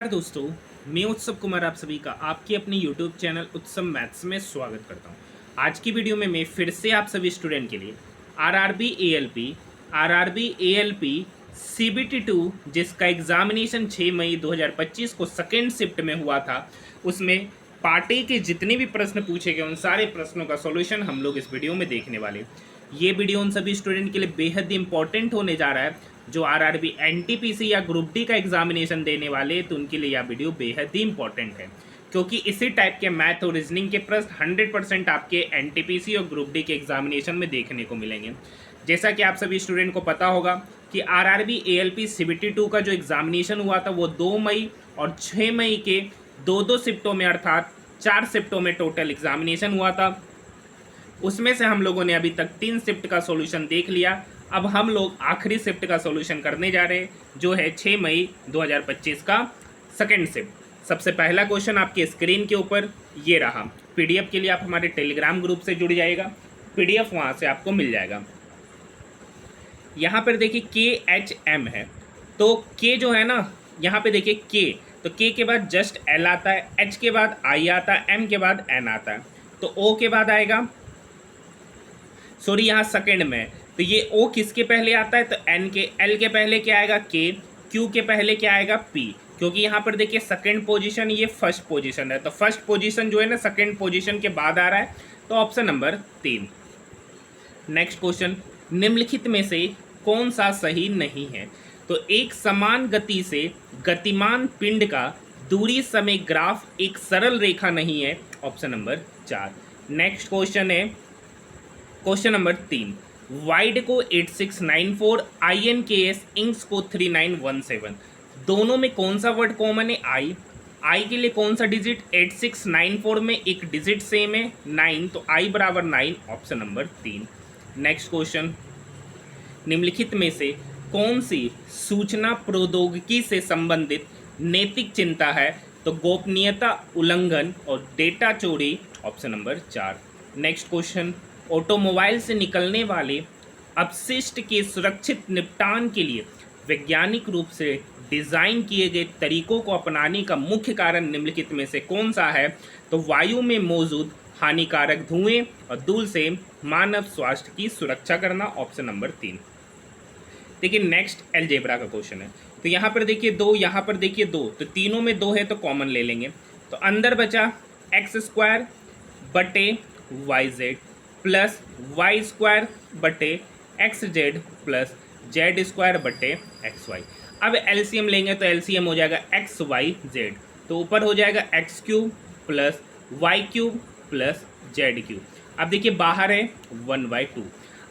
नमस्कार दोस्तों, मैं उत्सव कुमार आप सभी का आपके अपने YouTube चैनल उत्सव मैथ्स में स्वागत करता हूं। आज की वीडियो में मैं फिर से आप सभी स्टूडेंट के लिए आरआरबी एएलपी सीबीटी 2 जिसका एग्जामिनेशन 6 मई 2025 को सेकेंड शिफ्ट में हुआ था, उसमें पार्ट ए के जितने भी प्रश्न पूछे गए उन सारे प्रश्नों का सॉल्यूशन हम लोग इस वीडियो में देखने वाले। ये वीडियो उन सभी स्टूडेंट के लिए बेहद इंपॉर्टेंट होने जा रहा है जो आरआरबी एनटीपीसी या ग्रुप डी का एग्जामिनेशन देने वाले, तो उनके लिए यह वीडियो बेहद ही इंपॉर्टेंट है क्योंकि इसी टाइप के मैथ और रीजनिंग के प्रश्न 100% आपके एनटीपीसी और ग्रुप डी के एग्जामिनेशन में देखने को मिलेंगे। जैसा कि आप सभी स्टूडेंट को पता होगा कि आरआरबी एएलपी सीबीटी 2 का जो एग्जामिनेशन हुआ था वो 2 मई और 6 मई के दो शिफ्टों में अर्थात 4 शिफ्टों में टोटल एग्जामिनेशन हुआ था। उसमें से हम लोगों ने अभी तक 3 शिफ्ट का सॉल्यूशन देख लिया। अब हम लोग आखिरी शिफ्ट का सॉल्यूशन करने जा रहे हैं जो है 6 मई 2025 का सेकेंड शिफ्ट। सबसे पहला क्वेश्चन आपके स्क्रीन के ऊपर ये रहा। पीडीएफ के लिए आप हमारे टेलीग्राम ग्रुप से जुड़ जाएगा, पीडीएफ वहाँ से आपको मिल जाएगा। यहाँ पर देखिए KHM है, तो K जो है ना, यहाँ पे देखिए K, तो K के बाद जस्ट L आता है, H के बाद I आता है, M के बाद N आता है, तो O के बाद आएगा, सॉरी यहाँ सेकेंड में, तो ये O किसके पहले आता है, तो N के, L के पहले क्या आएगा K, Q के पहले क्या आएगा P, क्योंकि यहाँ पर देखिए सेकेंड पोजीशन ये फर्स्ट पोजीशन है, तो फर्स्ट पोजीशन जो है ना सेकेंड पोजीशन के बाद आ रहा है, तो ऑप्शन नंबर 3। नेक्स्ट क्वेश्चन, निम्नलिखित में से कौन सा सही नहीं है, तो एक समान गति से गतिमान पिंड का दूरी समय ग्राफ एक सरल रेखा नहीं है, ऑप्शन नंबर 4। नेक्स्ट क्वेश्चन है क्वेश्चन नंबर 3, वाइड को 8694, INKS इंक्स को 3917, दोनों में कौन सा वर्ड कॉमन है, आई के लिए कौन सा डिजिट, 8694 में एक डिजिट सेम है 9, तो आई बराबर 9, ऑप्शन नंबर 3। नेक्स्ट क्वेश्चन, निम्नलिखित में से कौन सी सूचना प्रौद्योगिकी से संबंधित नैतिक चिंता है, तो गोपनीयता उल्लंघन और डेटा चोरी, option number 4। Next question, automobile से निकलने वाले अपशिष्ट के सुरक्षित निपटान के लिए वैज्ञानिक रूप से डिज़ाइन किए गए तरीकों को अपनाने का मुख्य कारण निम्नलिखित में से कौन सा है, तो वायु में मौजूद हानिकारक धुएं और धूल से मानव स्वास्थ्य की सुरक्षा करना, ऑप्शन नंबर 3। देखिए नेक्स्ट अलजेब्रा का क्वेश्चन है, तो यहाँ पर देखिए 2, यहाँ पर देखिए 2, तो तीनों में 2 है तो कॉमन ले लेंगे, तो अंदर बचा x² बटे yz प्लस y² बटे xz प्लस z² बटे xy। अब एलसीएम लेंगे तो एलसीएम हो जाएगा xyz, तो ऊपर हो जाएगा x³ plus y³ plus z³। अब देखिए बाहर है 1/2।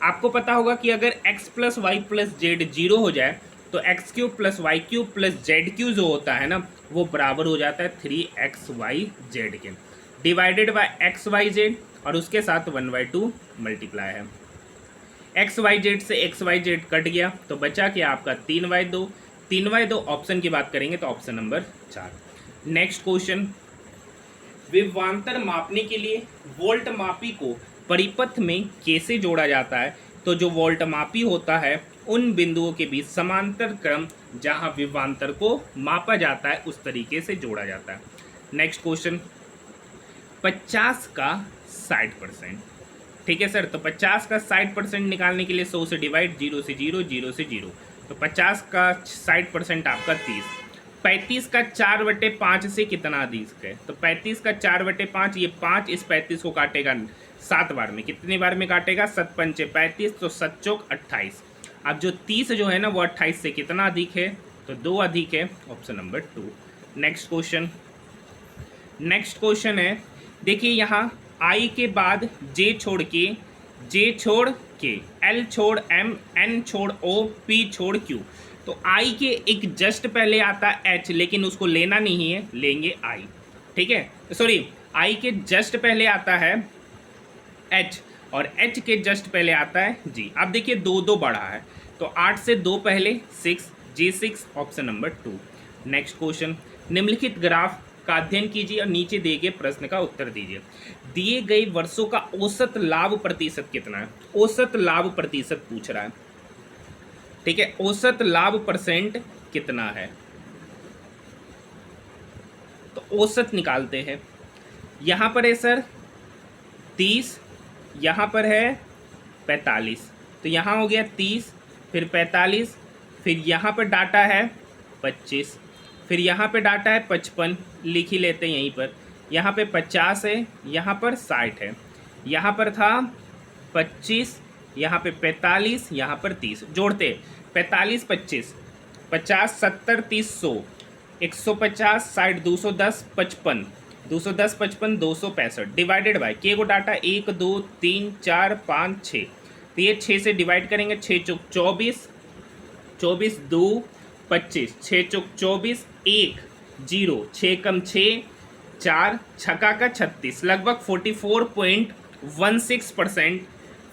आपको पता होगा कि अगर x plus y plus z 0 हो जाए तो x³ plus y³ plus z³ जो होता है ना वो बराबर हो जाता है 3xyz के, डिवाइडेड बाय xyz और उसके साथ 1/2 मल्टीप्लाई है। xyz से xyz कट गया तो बचा क्या आपका 3/2, 3/2 ऑप्शन की बात करेंगे तो ऑप्शन नंबर 4। नेक्स्ट क्वेश्चन, विभवांतर मापने के लिए वोल्ट मापी को परिपथ में कैसे जोड़ा जाता है, तो जो वोल्ट मापी होता है उन बिंदुओं के बीच समांतर क्रम जहां विभवांतर को मापा जाता है उस तरीके से जोड़ा जाता है। नेक्स्ट क्वेश्चन, 50 का 60%, ठीक है सर, तो 50 का 60% निकालने के लिए 100 से डिवाइड, 0 से 0, 0 से 0, तो 50 का 60% आपका 30। 35 का 4/5 से कितना अधिक है, तो 35 का 4/5, ये 5 इस 35 को काटेगा 7 बार में, कितने बार में काटेगा, 7 पंचे 35, तो 7 चौक 28। अब जो 30 जो है ना वो 28 से कितना अधिक है, तो 2 अधिक है, ऑप्शन नंबर 2। नेक्स्ट क्वेश्चन है, देखिए यहाँ I के बाद J छोड़ के L छोड़ M, N छोड़ O, P छोड़ Q, तो I के एक जस्ट पहले आता है H, लेकिन उसको लेना नहीं है, लेंगे I, ठीक है, सॉरी I के जस्ट पहले आता है H और H के जस्ट पहले आता है G। अब देखिए 2 बढ़ा है तो 8 से 2 पहले 6, G6, option number 2। Next question, निम्नलिखित ग्राफ का अध्ययन कीजिए और नीचे दिए गए प्रश्न का उत्तर दीजिए। दिए गए वर्षों का औसत लाभ प्रतिशत कितना है, औसत लाभ प्रतिशत पूछ रहा है, ठीक है, औसत लाभ परसेंट कितना है, तो औसत निकालते हैं। यहाँ पर है सर 30, यहाँ पर है 45, तो यहाँ हो गया 30, फिर 45, फिर यहाँ पर डाटा है 25, फिर यहाँ पे डाटा है 55, लिख ही लेते हैं यहीं पर। यहाँ पे 50 है, यहाँ पर 60 है, यहाँ पर था 25, यहाँ पे 45, यहाँ पर 30, जोड़ते 45 25, 50 70 30 100, 150 60 210 55, 210 55 265 डिवाइडेड बाय के को डाटा 1 2 3 4 5 6, तो ये 6 से डिवाइड करेंगे, 6 चौक 24, 24 2 25, 6 चौक 24, 1 0, 6 कम 6 4, छक्का का 36, लगभग 44.16%,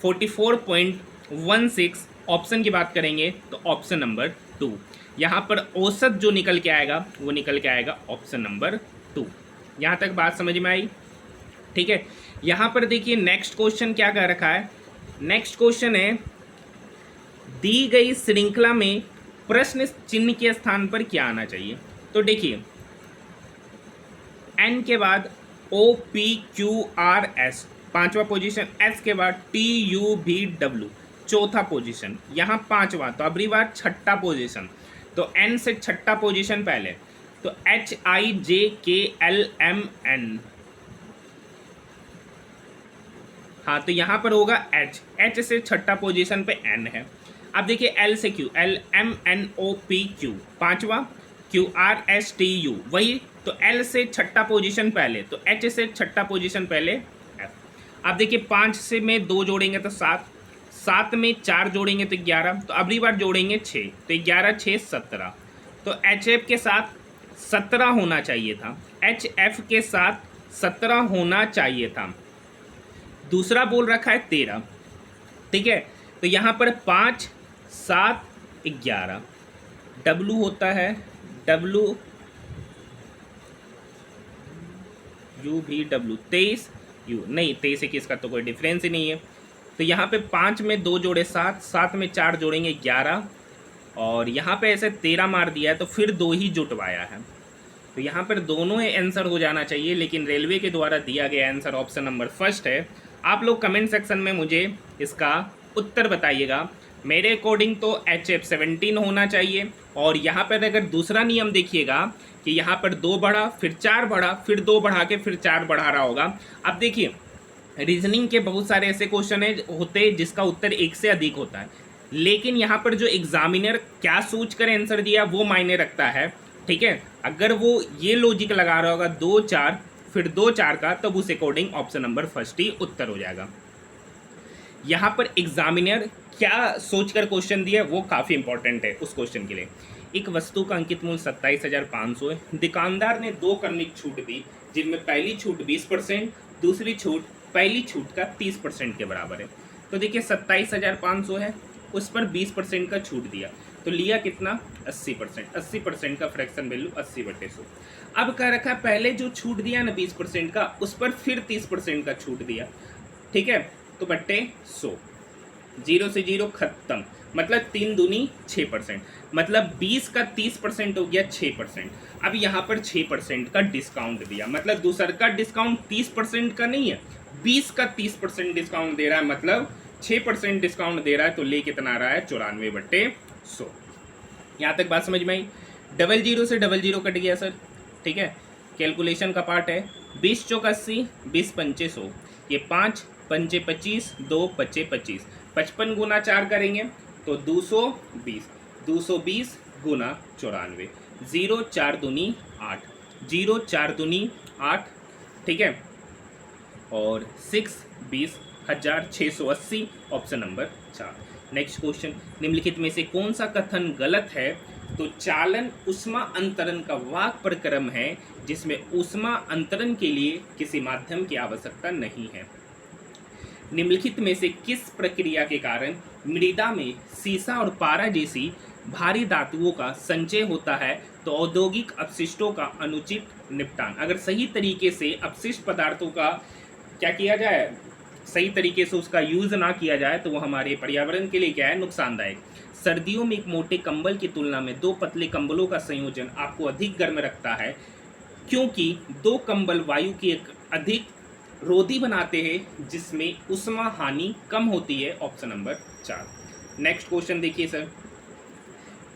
44.16 ऑप्शन की बात करेंगे तो ऑप्शन नंबर 2। यहाँ पर औसत जो निकल के आएगा वो निकल के आएगा ऑप्शन नंबर 2। यहाँ तक बात समझ में आई? ठीक है। यहाँ पर देखिए नेक्स्ट क्वेश्चन क्या कर रखा है। नेक्स्ट क्वेश्चन है, दी गई श्रृंखला में प्रश्न चिन्ह के स्थान पर क्या आना चाहिए। तो देखिए एन के बाद o P Q R s पांचवा पोजीशन, एस के बाद टी यू वी डब्ल्यू चौथा पोजीशन, यहाँ पांचवा, तो अबरी बार छठा पोजीशन, तो एन से छठा पोजीशन पहले, तो एच आई जे के एल एम एन, हाँ तो यहाँ पर होगा एच, एच से छठा पोजीशन पे एन है। अब देखिए एल से Q, L M N O P Q पांचवा, Q are S T U वही, तो एल से छठा पोजीशन पहले, तो एच से छठा पोजीशन पहले एफ। अब देखिए 5 से में 2 जोड़ेंगे तो 7, 7 में 4 जोड़ेंगे तो 11, तो अगली बार जोड़ेंगे 6, तो 11 6 17, तो एच एफ के साथ 17 होना चाहिए था, एच एफ के साथ 17 होना चाहिए था। दूसरा बोल रखा है 13, ठीक है, तो यहाँ पर 5 7 11, डब्लू होता है डब्लू यू भी डब्लू 23 यू नहीं, 23 21 का तो कोई डिफरेंस ही नहीं है। तो यहाँ पे 5 में 2 जोड़े 7, 7 में 4 जोड़ेंगे 11, और यहाँ पे ऐसे 13 मार दिया है तो फिर 2 ही जुटवाया है, तो यहाँ पर दोनों ही आंसर हो जाना चाहिए, लेकिन रेलवे के द्वारा दिया गया आंसर ऑप्शन नंबर फर्स्ट है। आप लोग कमेंट सेक्शन में मुझे इसका उत्तर बताइएगा। मेरे अकॉर्डिंग तो HF 17 होना चाहिए, और यहाँ पर अगर दूसरा नियम देखिएगा कि यहाँ पर 2 बढ़ा फिर 4 बढ़ा फिर 2 बढ़ा के फिर 4 बढ़ा रहा होगा। अब देखिए रीजनिंग के बहुत सारे ऐसे क्वेश्चन होते जिसका उत्तर 1 से अधिक होता है, लेकिन यहाँ पर जो एग्जामिनर क्या सोच कर आंसर दिया वो मायने रखता है, ठीक है। अगर वो ये लॉजिक लगा रहा होगा 2 4 फिर 2 4 का, तब उस अकॉर्डिंग ऑप्शन नंबर फर्स्ट ही उत्तर हो जाएगा। यहाँ पर एग्जामिनर क्या सोचकर क्वेश्चन दिया वो काफ़ी इंपॉर्टेंट है उस क्वेश्चन के लिए। एक वस्तु का अंकित मूल्य 27,500 है, दुकानदार ने 2 करने की छूट दी, जिनमें पहली छूट 20%, दूसरी छूट पहली छूट का 30% के बराबर है। तो देखिए 27,500 है, उस पर 20% का छूट दिया, तो लिया कितना 80%, 80% का फ्रैक्शन वैल्यू 80/100। अब कह रखा है पहले जो छूट दिया ना 20% का, उस पर फिर 30% का छूट दिया, ठीक है, तो बट्टे 100, 0 से 0 खत्म, मतलब 3 दूनी 6%, मतलब 20 का 30% हो गया 6%। अब यहाँ पर 6% का डिस्काउंट दिया, मतलब दूसरा का डिस्काउंट 30% का नहीं है, 20 का 30% डिस्काउंट दे रहा है, मतलब 6% डिस्काउंट दे रहा है, तो ले कितना आ रहा है 94/100। यहाँ तक बात समझ में आई? 00 से 00 कट गया सर, ठीक है, कैलकुलेशन का पार्ट है। 20 चौक 80, 20 पंचे 100, ये 5 पंचे 25, 2 पच्चे 25, 55 गुना 4 करेंगे तो 220, 220 गुना 94, 0 4 दूनी 8, 0 4 दूनी 8, ठीक है, और 6 20,680 ऑप्शन नंबर 4। नेक्स्ट क्वेश्चन, निम्नलिखित में से कौन सा कथन गलत है। तो चालन ऊष्मा अंतरण का वाक् प्रक्रम है जिसमें ऊष्मा अंतरण के लिए किसी माध्यम की आवश्यकता नहीं है। निम्नलिखित में से किस प्रक्रिया के कारण मृदा में सीसा और पारा जैसी भारी धातुओं का संचय होता है। तो औद्योगिक अपशिष्टों का अनुचित निपटान। अगर सही तरीके से अपशिष्ट पदार्थों का क्या किया जाए, सही तरीके से उसका यूज ना किया जाए, तो वो हमारे पर्यावरण के लिए क्या है, नुकसानदायक। सर्दियों में एक मोटे कंबल की तुलना में 2 पतले कंबलों का संयोजन आपको अधिक गर्म रखता है। क्योंकि दो कंबल वायु की एक अधिक रोधी बनाते हैं जिसमें उष्मा हानि कम होती है। Option number 4। नेक्स्ट क्वेश्चन देखिए सर।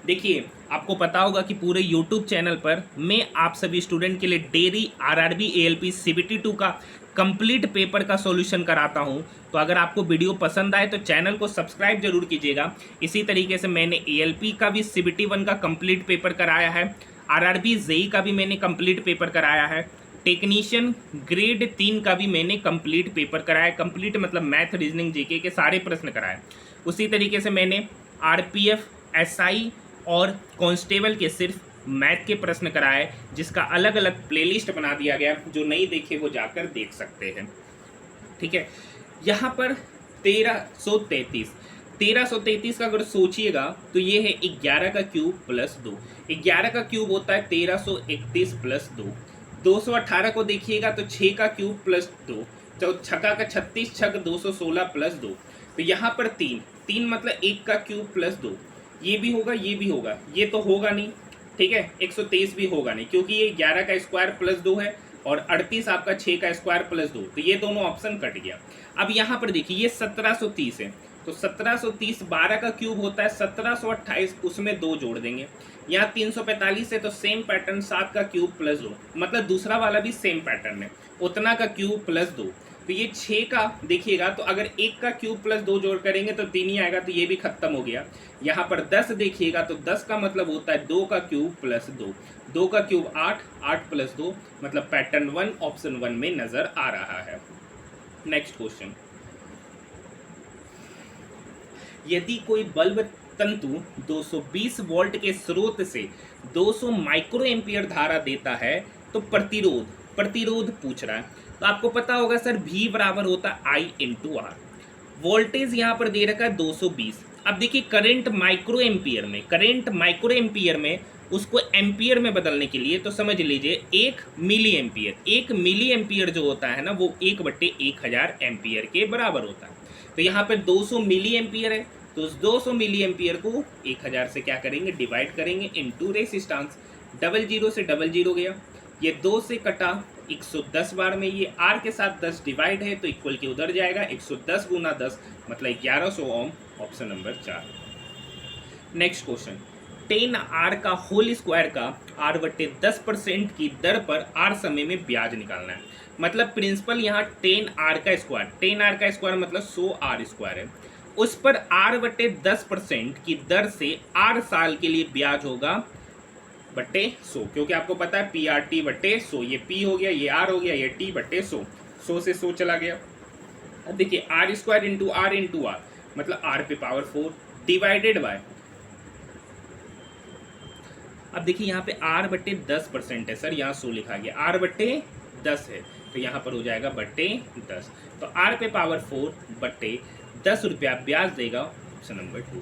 देखिए आपको पता होगा कि पूरे YouTube चैनल पर मैं आप सभी स्टूडेंट के लिए डेली आरआरबी एएलपी सीबीटी 2 का कंप्लीट पेपर का सॉल्यूशन कराता हूं। तो अगर आपको वीडियो पसंद आए तो चैनल को सब्सक्राइब जरूर कीजिएगा। इसी तरीके से मैंने एएलपी का भी सीबीटी 1 का कंप्लीट पेपर कराया है, आरआरबी जेई का भी मैंने कंप्लीट पेपर कराया है, टेक्नीशियन ग्रेड 3 का भी मैंने कंप्लीट पेपर कराया। कंप्लीट मतलब मैथ, रीजनिंग, जीके के सारे प्रश्न कराए। उसी तरीके से मैंने आरपीएफ, एसआई और कांस्टेबल के सिर्फ मैथ के प्रश्न कराए, जिसका अलग अलग प्लेलिस्ट बना दिया गया। जो नहीं देखे वो जाकर देख सकते हैं। ठीक है, यहाँ पर 1333 का अगर सोचिएगा तो ये है 11 का क्यूब प्लस 2। 11 का क्यूब होता है 1331 प्लस 2। 218 को देखिएगा तो 6 का क्यूब प्लस 2। तो छक्का का 36 छक 216 प्लस 2। तो यहाँ पर 3 मतलब 1 का क्यूब प्लस 2। ये भी होगा, ये भी होगा, ये तो होगा नहीं। ठीक है, 123 भी होगा नहीं क्योंकि ये 11 का स्क्वायर प्लस 2 है और 38 आपका 6 का स्क्वायर प्लस 2। तो ये दोनों ऑप्शन कट गया। अब यहाँ पर देखिए ये 1730 है, तो 1730 12 का क्यूब होता है 1728, उसमें 2 जोड़ देंगे। यहाँ 345 है तो सेम पैटर्न 7 का क्यूब प्लस 2, मतलब दूसरा वाला भी सेम पैटर्न है, उतना का क्यूब प्लस 2। तो ये 6 का देखिएगा तो अगर 1 का क्यूब प्लस 2 जोड़ करेंगे तो 3 ही आएगा, तो ये भी खत्म हो गया। यहाँ पर 10 देखिएगा तो 10 का मतलब होता है 2 का क्यूब प्लस 2। 2 का क्यूब 8, 8 प्लस 2 मतलब पैटर्न 1 ऑप्शन 1 में नजर आ रहा है। नेक्स्ट क्वेश्चन, यदि कोई बल्ब तंतु 220 वोल्ट के स्रोत से 200 माइक्रो एम्पियर धारा देता है तो प्रतिरोध पूछ रहा है। तो आपको पता होगा सर V बराबर होता है I इंटू आर। वोल्टेज यहाँ पर दे रखा है 220। अब देखिए करंट माइक्रो एम्पियर में उसको एम्पियर में बदलने के लिए तो समझ लीजिए 1 मिली एम्पियर जो होता है ना वो 1/1000 एम्पियर के बराबर होता है। तो यहाँ पर 200 मिली एम्पियर है तो उस 200 मिली एम्पियर को 1000 से क्या करेंगे, डिवाइड करेंगे इनटू रेसिस्टेंस। 00 से 00 गया, ये 2 से कटा 110 बार में, ये R के साथ 10 डिवाइड है तो इक्वल के उधर जाएगा 110 गुना 10 मतलब 1100 ohm. Option number 4। Next question, 10R का होल स्क्वायर का R/10% की दर पर R समय में ब्याज निकालना है। मतलब प्रिंसिपल यहाँ 10R का स्क्वायर मतलब 100R स्क्वायर है, उस पर R/10% की दर से R साल के लिए ब्याज होगा बट्टे 100, क्योंकि आपको पता है PRT/100, ये P हो गया, ये R हो गया, ये T/100, 100 से 100 चला गया। अब देखिए R स्क्वायर इंटू R मतलब R पे पावर 4 डिवाइडेड बाय, अब देखिए यहाँ पे R/10% है सर, यहाँ 100 लिखा गया, R/10 है तो यहाँ पर हो जाएगा बट्टे 10, तो R पे पावर 4 बट्टे 10 रुपया ब्याज देगा। Option number 2।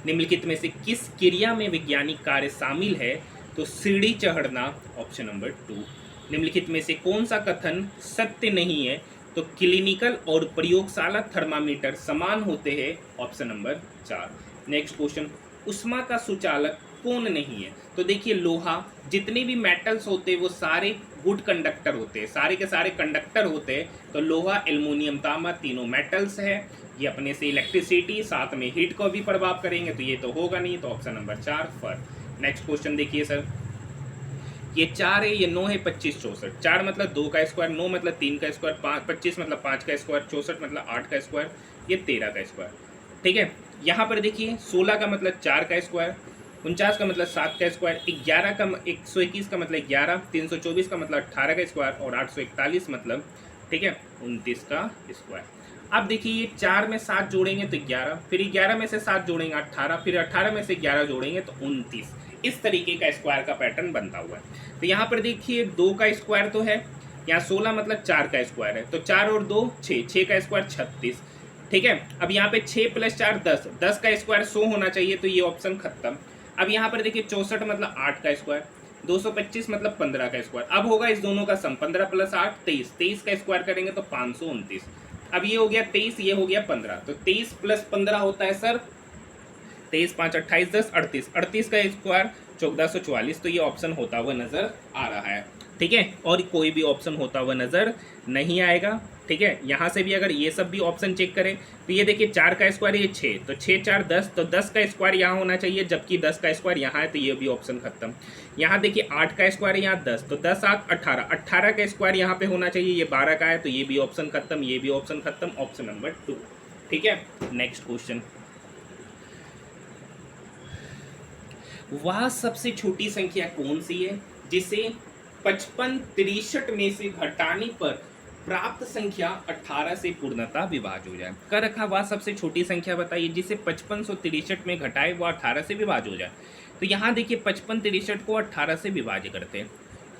निम्नलिखित में से किस क्रिया में वैज्ञानिक कार्य शामिल है, तो सीढ़ी चढ़ना। Option number 2। निम्नलिखित में से कौन सा कथन सत्य नहीं है, तो क्लिनिकल और प्रयोगशाला थर्मामीटर समान होते हैं। Option number 4। नेक्स्ट क्वेश्चन, उष्मा का सुचालक कौन नहीं है, तो देखिए लोहा, जितने भी मेटल्स होते हैं वो सारे गुड कंडक्टर होते हैं, सारे के सारे कंडक्टर होते हैं। तो लोहा, एल्युमिनियम, तांबा तीनों मेटल्स है, ये अपने से इलेक्ट्रिसिटी साथ में हीट को भी प्रभाव करेंगे, तो ये तो होगा नहीं, तो ऑप्शन नंबर 4 फर। नेक्स्ट क्वेश्चन देखिए सर, ये 4 है, ये 9 है, 25 64। 4 मतलब 2 का स्क्वायर, 9 मतलब 3 का स्क्वायर, 25 मतलब 5 का स्क्वायर, 64 मतलब 8 का स्क्वायर, ये 13 का स्क्वायर। ठीक है, यहाँ पर देखिए 16 का मतलब 4 का स्क्वायर, 49 का मतलब 7 का स्क्वायर, 11 का 121 का मतलब 11, 324 का मतलब 18 का स्क्वायर और 841 मतलब, ठीक है, 29 का स्क्वायर। अब देखिए ये 4 में 7 जोड़ेंगे तो 11, फिर 11 में से 7 जोड़ेंगे 18, फिर 18 में से 11 जोड़ेंगे तो 29। इस तरीके का स्क्वायर का पैटर्न बनता हुआ है। तो यहाँ पर देखिए 2 का स्क्वायर तो है, यहाँ 16 मतलब 4 का स्क्वायर है, तो 4 और 2 6, 6 का स्क्वायर 36। ठीक है, अब यहाँ पे 6 + 4 10, 10 का स्क्वायर 100 होना चाहिए, तो ये ऑप्शन खत्म। अब यहाँ पर देखिए 64 मतलब 8 का स्क्वायर, 225 मतलब 15 का स्क्वायर। अब होगा इस दोनों का सम, 15 + 8 23, 23 का स्क्वायर करेंगे तो 529। अब ये हो गया 23, ये हो गया 15, तो 23 + 15 होता है सर 23 5 28 10 38, 38 का स्क्वायर 1444, तो ये ऑप्शन होता हुआ नज़र आ रहा है। ठीक है, और कोई भी ऑप्शन होता हुआ नज़र नहीं आएगा। ठीक है, यहाँ से भी अगर ये सब भी ऑप्शन चेक करें तो ये देखिए 4 का स्क्वायर ये 6, तो 6 4 10, तो 10 का स्क्वायर यहाँ होना चाहिए, जबकि 10 का स्क्वायर यहाँ है, तो ये भी ऑप्शन खत्म। यहाँ देखिए 8 का स्क्वायर यहाँ 10, तो 10 8 18, 18 का स्क्वायर यहाँ पे होना चाहिए, ये 12 का है, तो ये भी ऑप्शन खत्म, ये भी ऑप्शन खत्म, ऑप्शन नंबर 2। ठीक है, नेक्स्ट क्वेश्चन। वह सबसे छोटी संख्या कौन सी है जिसे 55 63 में से घटाने पर प्राप्त संख्या 18 से पूर्णतः विभाज्य हो जाए। कर रखा वह सबसे छोटी संख्या बताइए जिसे 5563 में घटाए वह 18 से विभाज्य हो जाए। तो यहाँ देखिए 55 63 को 18 से विभाज्य करते हैं,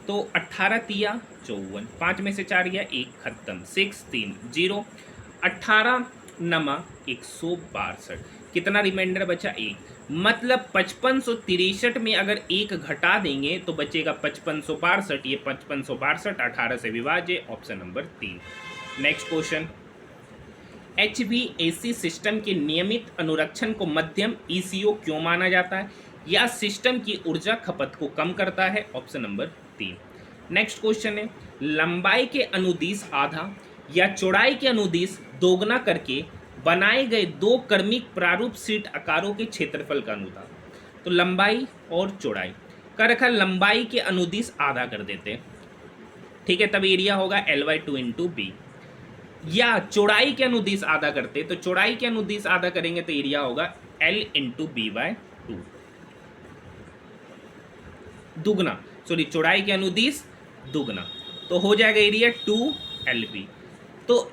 तो 18 तिया 54, 5 में से 4 गया 1, खत्म, 6 3 0, 18 नमा 162, कितना रिमाइंडर बचा 1, मतलब 5563 में अगर 1 घटा देंगे तो बचेगा 5562, ये 5562 18 से विभाज्य, option number 3। Next question. HVAC system के नियमित अनुरक्षण को मध्यम ECO क्यों माना जाता है? या सिस्टम की ऊर्जा खपत को कम करता है, ऑप्शन नंबर 3। नेक्स्ट क्वेश्चन है, लंबाई के अनुदिश आधा या चौड़ाई के अनुदिश दोगुना करके बनाए गए दो क्रमिक प्रारूप शीट आकारों के क्षेत्रफल का अनुपात। तो लंबाई और चौड़ाई का रखा, लंबाई के अनुदिश आधा कर देते हैं, ठीक है, तब एरिया होगा L/2 इंटू बी, या चौड़ाई के अनुदिश आधा करते तो चौड़ाई के अनुदिश आधा करेंगे तो एरिया होगा L इंटू B/2, दुगना, सॉरी चौड़ाई के अनुदिश दुगना, तो हो जाएगा एरिया 2LB। तो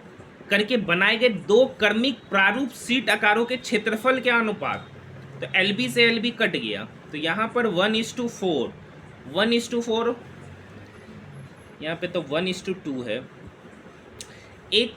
करके बनाए गए दो क्रमिक प्रारूप शीट आकारों के क्षेत्रफल के अनुपात, तो LB से LB कट गया, तो यहाँ पर 1:4, 1:4, यहाँ पे तो 1:2 है एक,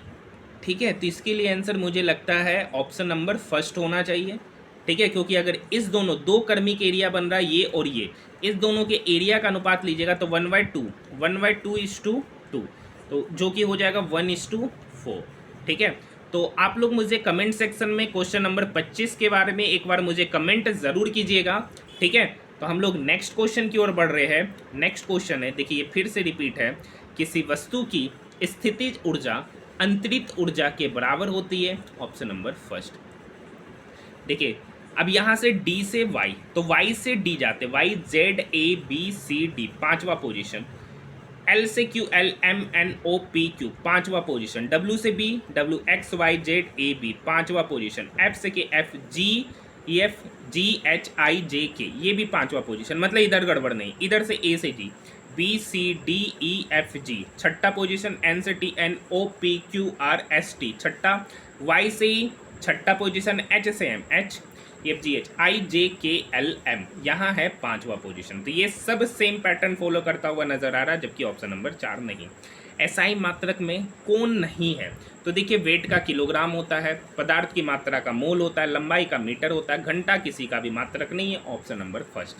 ठीक है, तो इसके लिए आंसर मुझे लगता है ऑप्शन नंबर फर्स्ट होना चाहिए। ठीक है, क्योंकि अगर इस दोनों दो क्रमिक एरिया बन रहा है ये और ये, इस दोनों के एरिया का अनुपात लीजिएगा तो 1/2, 1/2:2, तो जो कि हो जाएगा 1:4। ठीक है, तो आप लोग मुझे कमेंट सेक्शन में क्वेश्चन नंबर 25 के बारे में एक बार मुझे कमेंट ज़रूर कीजिएगा। ठीक है, तो हम लोग नेक्स्ट क्वेश्चन की ओर बढ़ रहे हैं। नेक्स्ट क्वेश्चन है, देखिए फिर से रिपीट है, किसी वस्तु की स्थितिज ऊर्जा अंतरित ऊर्जा के बराबर होती है, ऑप्शन नंबर फर्स्ट। देखिए अब यहाँ से D से Y, तो Y से D जाते, Y Z A B C D पांचवा पोजीशन, L से Q L M N O P Q पांचवा पोजीशन, W से B W X Y Z A B पांचवा पोजीशन, F से K F G F G H I J K ये भी पांचवा position, मतलब इधर गड़बड़ नहीं, इधर से A से G B C D E F G छठा पोजीशन, N से T N O P Q R S T छठा, Y से E छठा पोजीशन, H से M H F G H I J K L M यहाँ है पांचवा position. तो ये सब सेम पैटर्न फॉलो करता हुआ नजर आ रहा है, जबकि ऑप्शन नंबर 4 नहीं। SI मात्रक में कौन नहीं है? तो देखिए वेट का किलोग्राम होता है, पदार्थ की मात्रा का मोल होता है, लंबाई का मीटर होता है, घंटा किसी का भी मात्रक नहीं है, ऑप्शन नंबर फर्स्ट।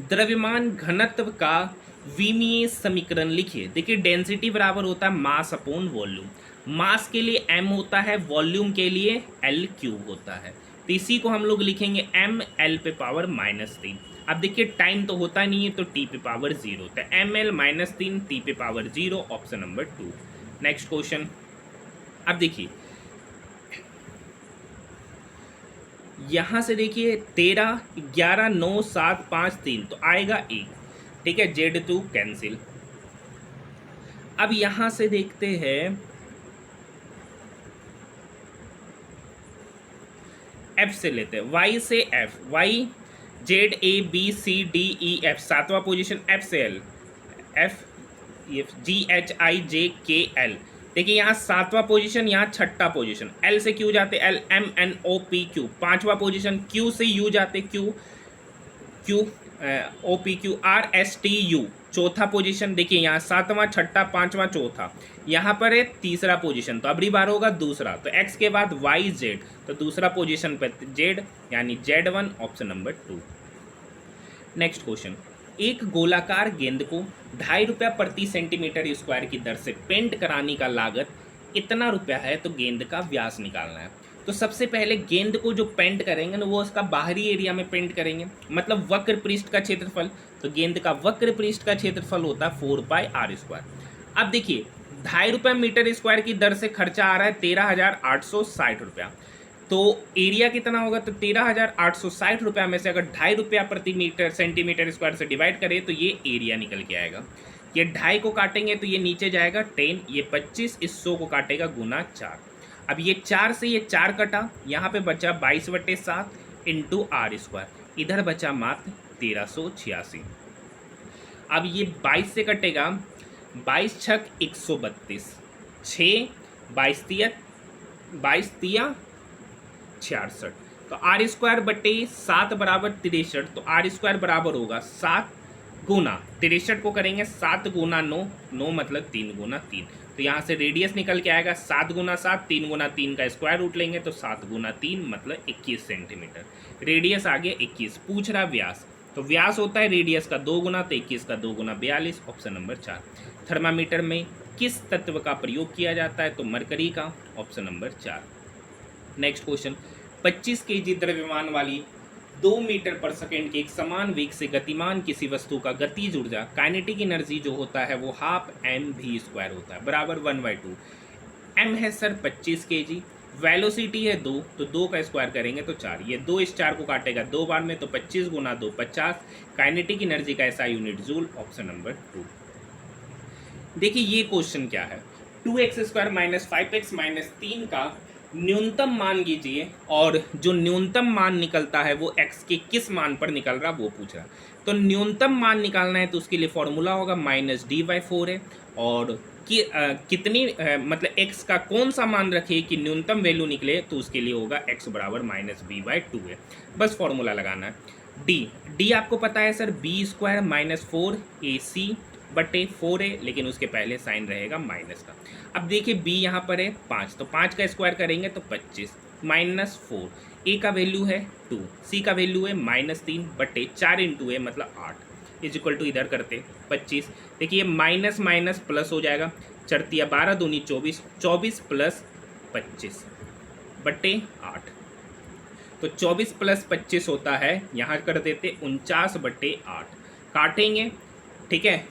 द्रव्यमान घनत्व का विमीय समीकरण लिखिए। देखिए डेंसिटी बराबर होता है मास अपॉन वॉल्यूम, मास के लिए m होता है, वॉल्यूम के लिए L³ होता है, तो इसी को हम लोग लिखेंगे ml पे पावर -3। अब देखिए टाइम तो होता नहीं है तो t पे पावर 0, तो ml -3 t पे power 0, option number 2। Next question, अब देखिए यहाँ से देखिए 13 11 9 7 5 3 तो आएगा 1, ठीक है, Z2 कैंसिल। अब यहाँ से देखते हैं F से लेते हैं, Y से F, Y Z A B C D E F सातवां पोजीशन, F से L F G H I J K L, देखिए यहाँ सातवां पोजीशन, यहाँ छठा पोजीशन, L से Q जाते L M N O P Q पांचवा पोजीशन, Q से U जाते Q O P Q R S T U चौथा पोजीशन, देखिए यहाँ सातवां छठा पांचवा चौथा, यहाँ पर है तीसरा पोजीशन, तो अबरी बार होगा दूसरा, तो x के बाद y z, तो दूसरा पोजीशन पर z यानी Z1, option number 2। Next question, एक गोलाकार गेंद को 2.5 रुपया प्रति सेंटीमीटर स्क्वायर की दर से पेंट कराने का लागत इतना रुपया है, तो गेंद का व्यास निकालना है। तो सबसे पहले गेंद को जो पेंट करेंगे ना वो उसका बाहरी एरिया में पेंट करेंगे, मतलब वक्र पृष्ठ का क्षेत्रफल। तो गेंद का वक्र पृष्ठ का क्षेत्रफल होता है 4πr²। अब देखिए 2.5 रुपये मीटर स्क्वायर की दर से खर्चा आ रहा है 13,860 रुपया। तो एरिया कितना होगा, तो 13,860 रुपया में से अगर 2.5 रुपया प्रति मीटर सेंटीमीटर स्क्वायर से डिवाइड करें तो ये एरिया निकल के आएगा। ये 2.5 को काटेंगे तो ये नीचे जाएगा 10, ये 25, इस 100 को काटेगा गुना 4। अब ये 4 से ये 4 कटा, यहाँ पे बचा 22/7 इंटू r², इधर बचा मात्र 1386। अब ये 22 से कटेगा, 22 छक 132, 6 22 तिया 66, तो r²/7 बराबर 63। तो r² बराबर होगा 7 गुना 63 को करेंगे 7 गुना 9, 9 मतलब 3 गुना 3। तो यहाँ से रेडियस निकल के आएगा 7 गुना 7, 3 गुना 3 का स्क्वायर रूट लेंगे तो 7 गुना 3 मतलब 21 सेंटीमीटर। रेडियस आ गया 21। पूछ रहा व्यास, तो व्यास होता है रेडियस का 2 गुना, तो 21 का 2 गुना 42, ऑप्शन नंबर 4। थर्मामीटर में किस तत्व का प्रयोग किया जाता है, तो मरकरी का, option number 4। Next question, 25 KG द्रव्यमान वाली 2 मीटर पर सेकेंड के एक समान वेग से गतिमान किसी वस्तु का गतिज ऊर्जा काइनेटिक एनर्जी जो होता है वो हाफ mv² होता है, बराबर 1/2। m है सर 25 केजी, वेलोसिटी है 2, तो 2 का स्क्वायर करेंगे तो 4, ये 2 इस 4 को काटेगा 2 बार में, तो 25 गुना 2 50। काइनेटिक एनर्जी का ऐसा यूनिट जूल, ऑप्शन नंबर 2। देखिए ये क्वेश्चन क्या है, 2x² - 5x - 3 का न्यूनतम मान कीजिए, और जो न्यूनतम मान निकलता है वो x के किस मान पर निकल रहा वो पूछ रहा। तो न्यूनतम मान निकालना है तो उसके लिए फॉर्मूला होगा -d/4 है, और कितनी मतलब x का कौन सा मान रखे कि न्यूनतम वैल्यू निकले, तो उसके लिए होगा x बराबर -b/2 है। बस फॉर्मूला लगाना है। d आपको पता है सर b² - 4ac/4 है, लेकिन उसके पहले साइन रहेगा माइनस का। अब देखिए b यहाँ पर है 5, तो 5 का स्क्वायर करेंगे तो 25 -4, a का वैल्यू है 2, c का वैल्यू है -3/4 इंटू a मतलब 8 इज इक्वल टू इधर करते 25। देखिए माइनस माइनस प्लस हो जाएगा, 4 × 12 दूनी 24, 24 + 25/8, तो 24 + 25 होता है, यहाँ कर देते 49/8, काटेंगे, ठीक है।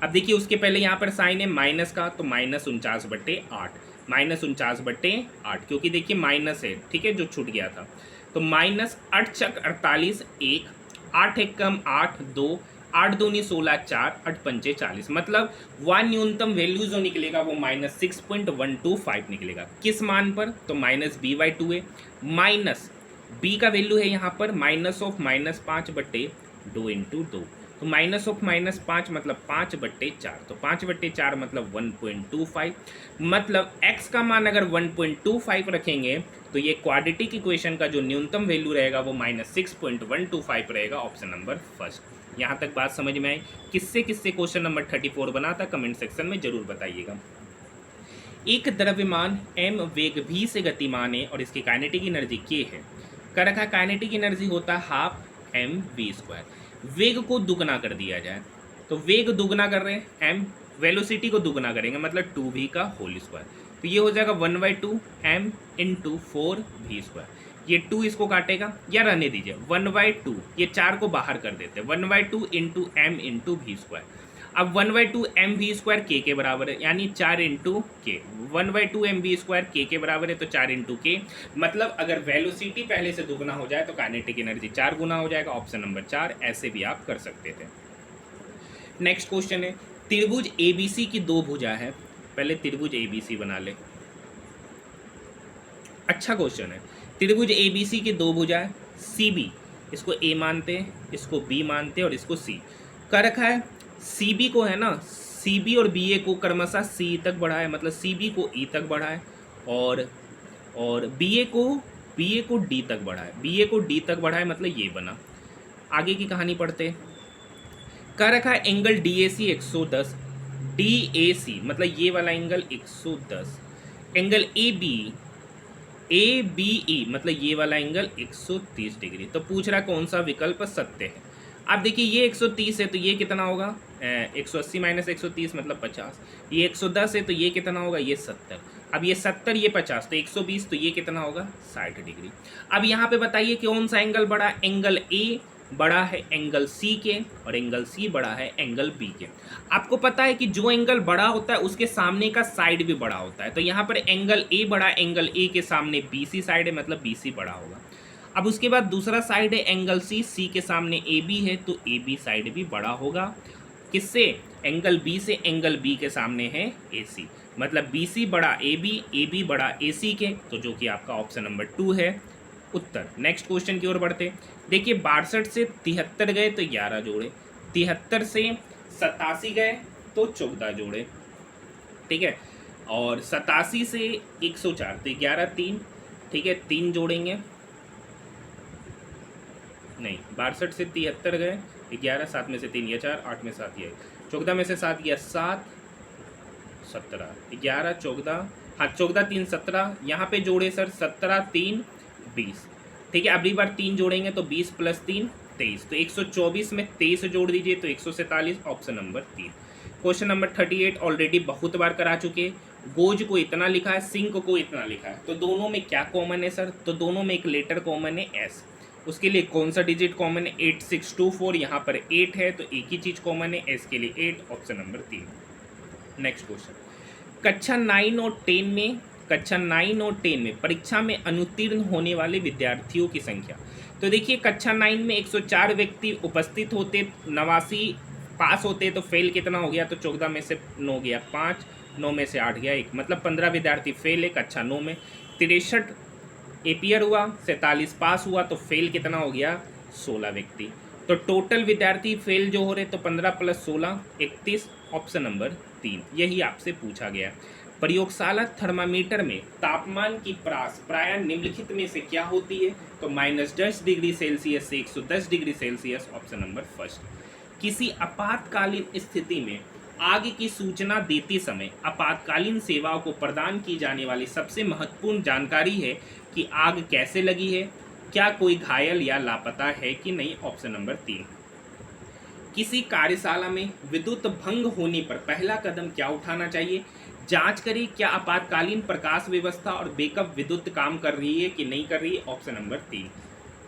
अब देखिए उसके पहले यहाँ पर साइन है माइनस का, तो -49/8, -49/8, क्योंकि देखिए माइनस है, ठीक है, जो छूट गया था। तो -8 छक 48, 1 8 1 कम 8 2 8 दूनी 16 4 8 पंचे 40, मतलब वह न्यूनतम वैल्यू जो निकलेगा वो -6.125 निकलेगा। किस मान पर, तो -b/2 है, माइनस b का वैल्यू है यहाँ पर -5/2 इंटू 2, तो -5 मतलब 5/4, तो 5/4 मतलब 1.25, मतलब x का मान अगर 1.25 रखेंगे तो ये क्वाड्रेटिक इक्वेशन का जो न्यूनतम वैल्यू रहेगा वो -6.125 रहेगा, ऑप्शन नंबर फर्स्ट। यहाँ तक बात समझ में आई? किससे किससे क्वेश्चन नंबर 34 बना था कमेंट सेक्शन में जरूर बताइएगा। एक द्रव्यमान m वेग v से गतिमान है और इसकी काइनेटिक एनर्जी k है। कर रखा काइनेटिक एनर्जी होता है हाफ mv²। वेग को दुगना कर दिया जाए, तो वेग दुगना कर रहे हैं m, वेलोसिटी को दुगना करेंगे मतलब 2v का होल स्क्वायर, तो ये हो जाएगा 1/2 m इंटू 4v²। ये 2 इसको काटेगा या रहने दीजिए 1/2, ये 4 को बाहर कर देते हैं 1/2 इंटू m इंटू v²। अब 1/2 mv² k के बराबर है, यानी 4 इंटू के, 1/2 mv² k के बराबर है तो 4 इंटू के, मतलब अगर वेलोसिटी पहले से दुगना हो जाए तो काइनेटिक एनर्जी 4 गुना हो जाएगा, ऑप्शन नंबर 4। ऐसे भी आप कर सकते थे। नेक्स्ट क्वेश्चन है, त्रिभुज ABC की 2 भुजा है। पहले त्रिभुज ABC बना ले, अच्छा क्वेश्चन है। त्रिभुज ABC की 2 भुजा है, CB, इसको A मानते हैं, इसको B मानते हैं और इसको C कर रखा है। CB को है ना, CB और BA को क्रमशः C तक बढ़ा है, मतलब CB को E तक बढ़ा है, और BA को D तक बढ़ा है, BA को D तक बढ़ा है, मतलब ये बना। आगे की कहानी पढ़ते, कर रखा है एंगल DAC 110, DAC मतलब ये वाला एंगल 110, एंगल ABE मतलब ये वाला एंगल 130 डिग्री। तो पूछ रहा कौन सा विकल्प सत्य है। अब देखिए ये 130 है तो ये कितना होगा, 180 माइनस 130 मतलब 50। ये 110 है तो ये कितना होगा, ये 70। अब ये 70 ये 50 तो 120, तो ये कितना होगा 60 डिग्री। अब यहाँ पे बताइए कौन सा एंगल बड़ा, एंगल ए बड़ा है एंगल सी के, और एंगल सी बड़ा है एंगल बी के। आपको पता है कि जो एंगल बड़ा होता है उसके सामने का साइड भी बड़ा होता है, तो यहाँ पर एंगल ए बड़ा, एंगल ए के सामने बी सी साइड है मतलब बी सी बड़ा होगा। अब उसके बाद दूसरा साइड है एंगल सी, सी के सामने ए बी है तो ए बी साइड भी बड़ा होगा। किससे, एंगल बी से, एंगल बी के सामने है ए सी, मतलब बी सी बड़ा ए बी बड़ा ए सी के, तो जो कि आपका ऑप्शन नंबर 2 है उत्तर। नेक्स्ट क्वेश्चन की ओर बढ़ते। देखिए 62 से 73 गए तो 11 जोड़े, 73 से 87 गए तो 14 जोड़े, ठीक है, और 87 से 104 तो 11 3, ठीक है, 3 जोड़ेंगे, नहीं 62 से 73 गए, 11 7 में से 3 या 4, 8 में 7 ये, 14 में से 7 या 7, 17, 11 14, हाँ 14 3 17, यहाँ पे जोड़े सर 17 3 20, ठीक है, अगली बार 3 जोड़ेंगे तो 20 प्लस 3 23, तो 124 में 23 जोड़ दीजिए तो 147, option number 3। Question number 38 already बहुत बार करा चुके, गोज को इतना लिखा है, सिंक को इतना लिखा है, तो दोनों में क्या कॉमन है सर, तो दोनों में एक लेटर कॉमन है एस, उसके लिए कौन सा डिजिट कॉमन है, 8624, यहाँ पर 8 है तो एक ही चीज़ कॉमन है, एस के लिए 8, ऑप्शन नंबर 3। नेक्स्ट क्वेश्चन, कक्षा 9 और 10 में परीक्षा में अनुत्तीर्ण होने वाले विद्यार्थियों की संख्या। तो देखिए कक्षा 9 में 104 व्यक्ति उपस्थित होते, 89 पास होते, तो फेल कितना हो गया, तो 14 में से 9 गया 5, 9 में से 8 गया 1, मतलब 15 विद्यार्थी फेल है कक्षा 9 में। 63 एपियर हुआ, 47 पास हुआ, तो फेल कितना हो गया 16 व्यक्ति। तो टोटल विद्यार्थी फेल जो हो रहे तो 15 प्लस 16 31, ऑप्शन नंबर 3। यही आपसे पूछा गया। प्रयोगशाला थर्मामीटर में तापमान की प्रास प्रायः निम्नलिखित में से क्या होती है, तो -10 डिग्री सेल्सियस से 110 degree Celsius, option number first. किसी आपातकालीन स्थिति में आग की सूचना देते समय आपातकालीन सेवाओं को प्रदान की जाने वाली सबसे महत्वपूर्ण जानकारी है कि आग कैसे लगी है, क्या कोई घायल या लापता है कि नहीं, ऑप्शन नंबर 3। किसी कार्यशाला में विद्युत भंग होने पर पहला कदम क्या उठाना चाहिए, जांच करें क्या आपातकालीन प्रकाश व्यवस्था और बैकअप विद्युत काम कर रही है कि नहीं कर रही है, ऑप्शन नंबर 3।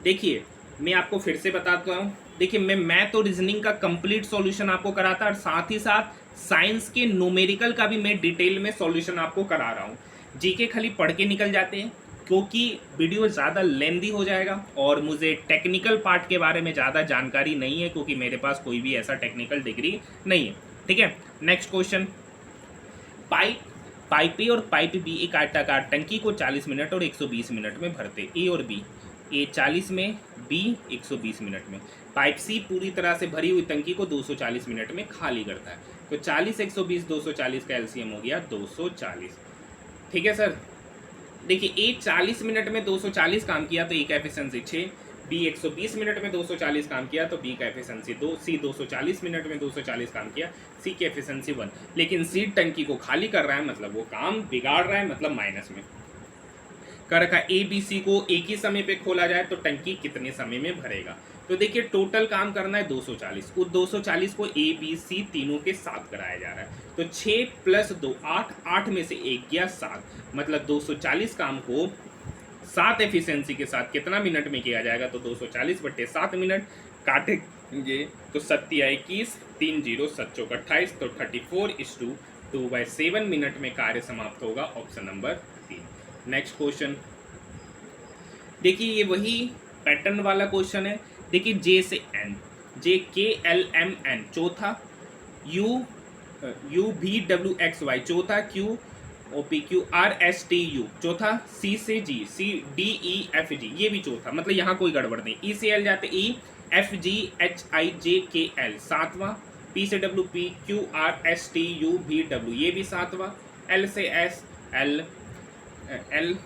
देखिए मैं आपको फिर से बताता हूँ, देखिए मैं मैथ और रीजनिंग का कंप्लीट सॉल्यूशन आपको कराता और साथ ही साथ साइंस के न्यूमेरिकल का भी मैं डिटेल में सॉल्यूशन आपको करा रहा हूँ। जीके खाली पढ़ के निकल जाते हैं क्योंकि वीडियो ज़्यादा लेंदी हो जाएगा और मुझे टेक्निकल पार्ट के बारे में ज़्यादा जानकारी नहीं है क्योंकि मेरे पास कोई भी ऐसा टेक्निकल डिग्री नहीं है, ठीक है। नेक्स्ट क्वेश्चन, पाइप ए और पाइप बी एक आयताकार टंकी को 40 मिनट और 120 मिनट में भरते, ए और बी, ए 40 में, बी 120 मिनट में। पाइप सी पूरी तरह से भरी हुई टंकी को 240 मिनट में खाली करता है, तो 40 120 240 का एलसीएम हो गया 240, ठीक है सर। देखिए ए 40 मिनट में 240 काम किया तो ए का एफिशिएंसी 6, बी 120 मिनट में 240 काम किया तो बी का एफिशिएंसी 2, सी 240 मिनट में 240 काम किया, सी की एफिशिएंसी 1। लेकिन सी टंकी को खाली कर रहा है मतलब वो काम बिगाड़ रहा है, मतलब माइनस में कर रखा। ए बी सी को एक ही समय पे खोला जाए तो टंकी कितने समय में भरेगा, तो देखिए टोटल काम करना है 240, उस 240 को ए बी सी तीनों के साथ कराया जा रहा है, तो 6 प्लस 2 8, 8 में से 1 गया 7, मतलब 240 काम को 7 एफिशिएंसी के साथ कितना मिनट में किया जाएगा, तो 240 बटे 7 मिनट काटेंगे तो 7 21, 3 0 7 चौक 28, तो 34:2/7 मिनट में कार्य समाप्त होगा, ऑप्शन नंबर 3। नेक्स्ट क्वेश्चन, देखिए ये वही पैटर्न वाला क्वेश्चन है। देखिए जे से एन, जे के एल एम एन चौथा, U we W X Y चौथा, Q O P Q R S T U चौथा, सी से जी, सी डी ई एफ जी ये भी चौथा, मतलब यहाँ कोई गड़बड़ नहीं। ई से एल जाते ई, एफ जी एच आई जे के एल सातवां, पी से W P Q R S T u V W ये भी सातवां, एल से एस एल एल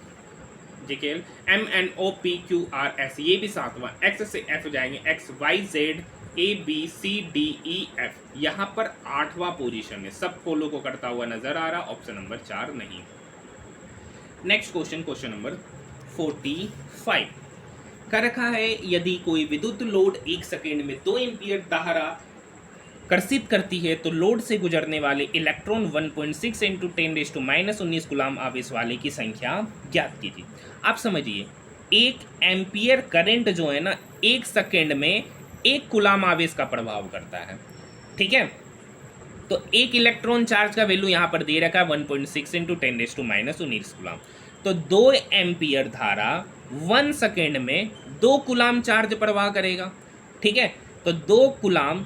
जे के L, M N O P Q R s ये भी सातवां, एक्स से एफ जाएंगे, x y z a b c d e f यहाँ पर 8वां पोजीशन में सब फॉलो को करता हुआ नजर आ रहा, ऑप्शन नंबर 4 नहीं। नेक्स्ट क्वेश्चन, क्वेश्चन नंबर 45, कर रखा है यदि कोई विद्युत लोड 1 सेकेंड में 2 एम्पीयर धारा कर्षित करती है तो लोड से गुजरने वाले इलेक्ट्रॉन 1.6 इंटू 10⁻⁻19 गुलाम आवेश वाले की संख्या ज्ञात कीजिए। आप समझिए, 1 एम्पियर करंट जो है ना 1 सेकेंड में 1 गुलाम आवेश का प्रभाव करता है। ठीक है, तो एक इलेक्ट्रॉन चार्ज का वैल्यू यहाँ पर दे रखा है 1.6 इंटू 10⁻⁻19 गुलाम। तो 2 एम्पियर धारा 1 सेकेंड में 2 गुलाम चार्ज प्रवाह करेगा। ठीक है, तो 2 गुलाम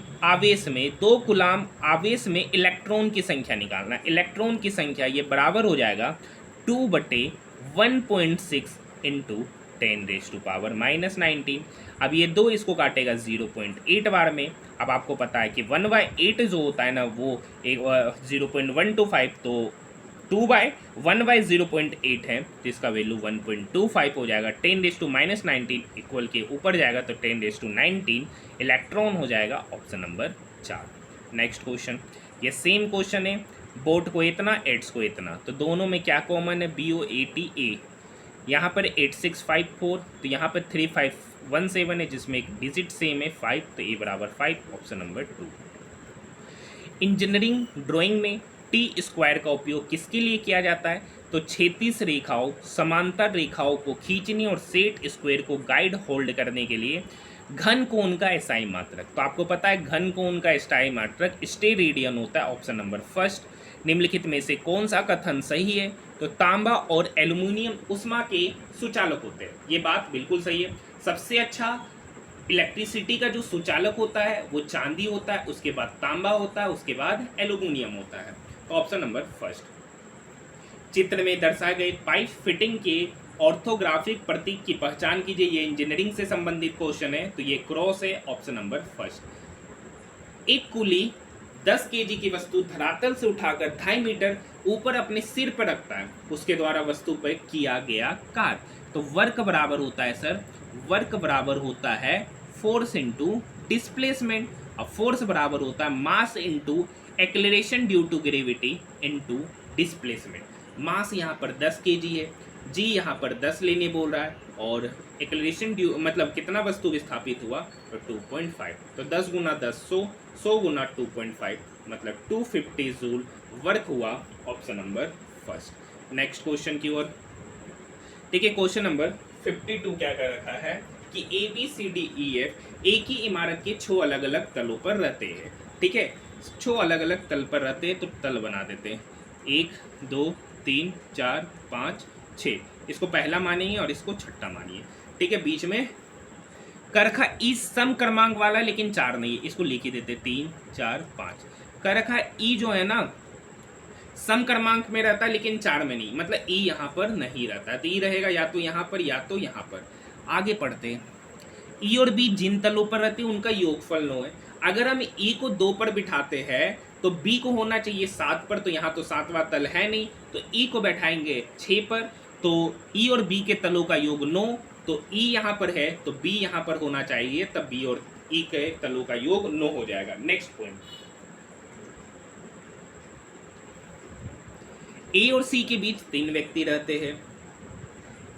आवेश में इलेक्ट्रॉन की संख्या निकालना। इलेक्ट्रॉन की संख्या ये बराबर हो जाएगा 2/1.6 इंटू 10⁻⁻19। अब ये 2 इसको काटेगा 0.8 बार में। अब आपको पता है कि 1/8 जो होता है ना वो 0.125, तो 1/0.8 है जिसका वैल्यू 1.25 हो जाएगा। 10⁻⁻19 इक्वल के ऊपर जाएगा तो 10⁻19 इलेक्ट्रॉन हो जाएगा ऑप्शन नंबर 4। नेक्स्ट क्वेश्चन, ये सेम क्वेश्चन है, बोट को इतना, एड्स को इतना, तो दोनों में क्या कॉमन है? BOATA। यहाँ पर 8654, तो यहाँ पर 3517 है जिसमें एक डिजिट सेम है 5, तो ए बराबर 5, ऑप्शन नंबर 2। इंजीनियरिंग ड्राइंग में T² का उपयोग किसके लिए किया जाता है? तो क्षैतिज रेखाओं, समांतर रेखाओं को खींचने और सेट स्क्वायर को गाइड होल्ड करने के लिए। घन कोण का SI मात्रक, तो आपको पता है घन कोण का SI मात्रक स्टेरेडियन होता है, ऑप्शन नंबर 1। निम्नलिखित में से कौन सा कथन सही है? तो तांबा और एल्यूमिनियम उष्मा के सुचालक होते हैं। ये बात बिल्कुल सही है। सबसे अच्छा इलेक्ट्रिसिटी का जो सुचालक होता है वो चांदी होता है, उसके बाद तांबा होता है, उसके बाद एल्यूमिनियम होता है, तो ऑप्शन नंबर 1। चित्र में दर्शाए गए पाइप फिटिंग के ऑर्थोग्राफिक प्रतीक की पहचान कीजिए। ये इंजीनियरिंग से संबंधित क्वेश्चन है, तो ये क्रॉस है, ऑप्शन नंबर 1। एक कुली 10 kg की वस्तु धरातल से उठाकर 2.5 मीटर ऊपर अपने सिर पर रखता है, उसके द्वारा वस्तु पर किया गया कार्य। तो वर्क बराबर होता है सर, वर्क बराबर होता है फोर्स इंटू डिस्प्लेसमेंट। अब फोर्स बराबर होता है mass into acceleration due to gravity into displacement. Mass यहाँ पर 10 kg है, जी यहाँ पर 10 लेने बोल रहा है, और एक्लेरेशन ड्यू मतलब कितना वस्तु विस्थापित हुआ, तो 2.5, तो 10 गुना 10 100, 100 गुना 2.5 मतलब 250 जूल वर्क हुआ, ऑप्शन नंबर 1। नेक्स्ट क्वेश्चन की ओर। ठीक है, क्वेश्चन नंबर 52 क्या कर रखा है कि ABCDEF एक ही इमारत के 6 अलग अलग तलों पर रहते हैं। ठीक है, 6 अलग अलग तल पर रहते हैं, तो तल बना देते हैं 1 2 3 4 5 6। इसको पहला मानिए और इसको छठा मानिए। ठीक है, बीच में करखा ई सम क्रमांक वाला लेकिन 4 नहीं है, इसको लिख ही देते 3 4 5। करखा ई जो है ना सम क्रमांक में रहता है लेकिन 4 में नहीं, मतलब ई यहाँ पर नहीं रहता है, तो ई रहेगा या तो यहाँ पर या तो यहाँ पर। आगे पढ़ते हैं, ई और बी जिन तलों पर रहते हैं उनका योगफल 9 है। अगर हम ई को 2 पर बिठाते हैं तो बी को होना चाहिए 7 पर, तो यहाँ तो 7वां तल है नहीं, तो ई को बैठाएंगे 6 पर, तो ई और बी के तलों का योग 9, तो ई यहाँ पर है तो बी यहाँ पर होना चाहिए, तब बी और ई के तलों का योग 9 हो जाएगा। नेक्स्ट पॉइंट, ए और सी के बीच 3 व्यक्ति रहते हैं।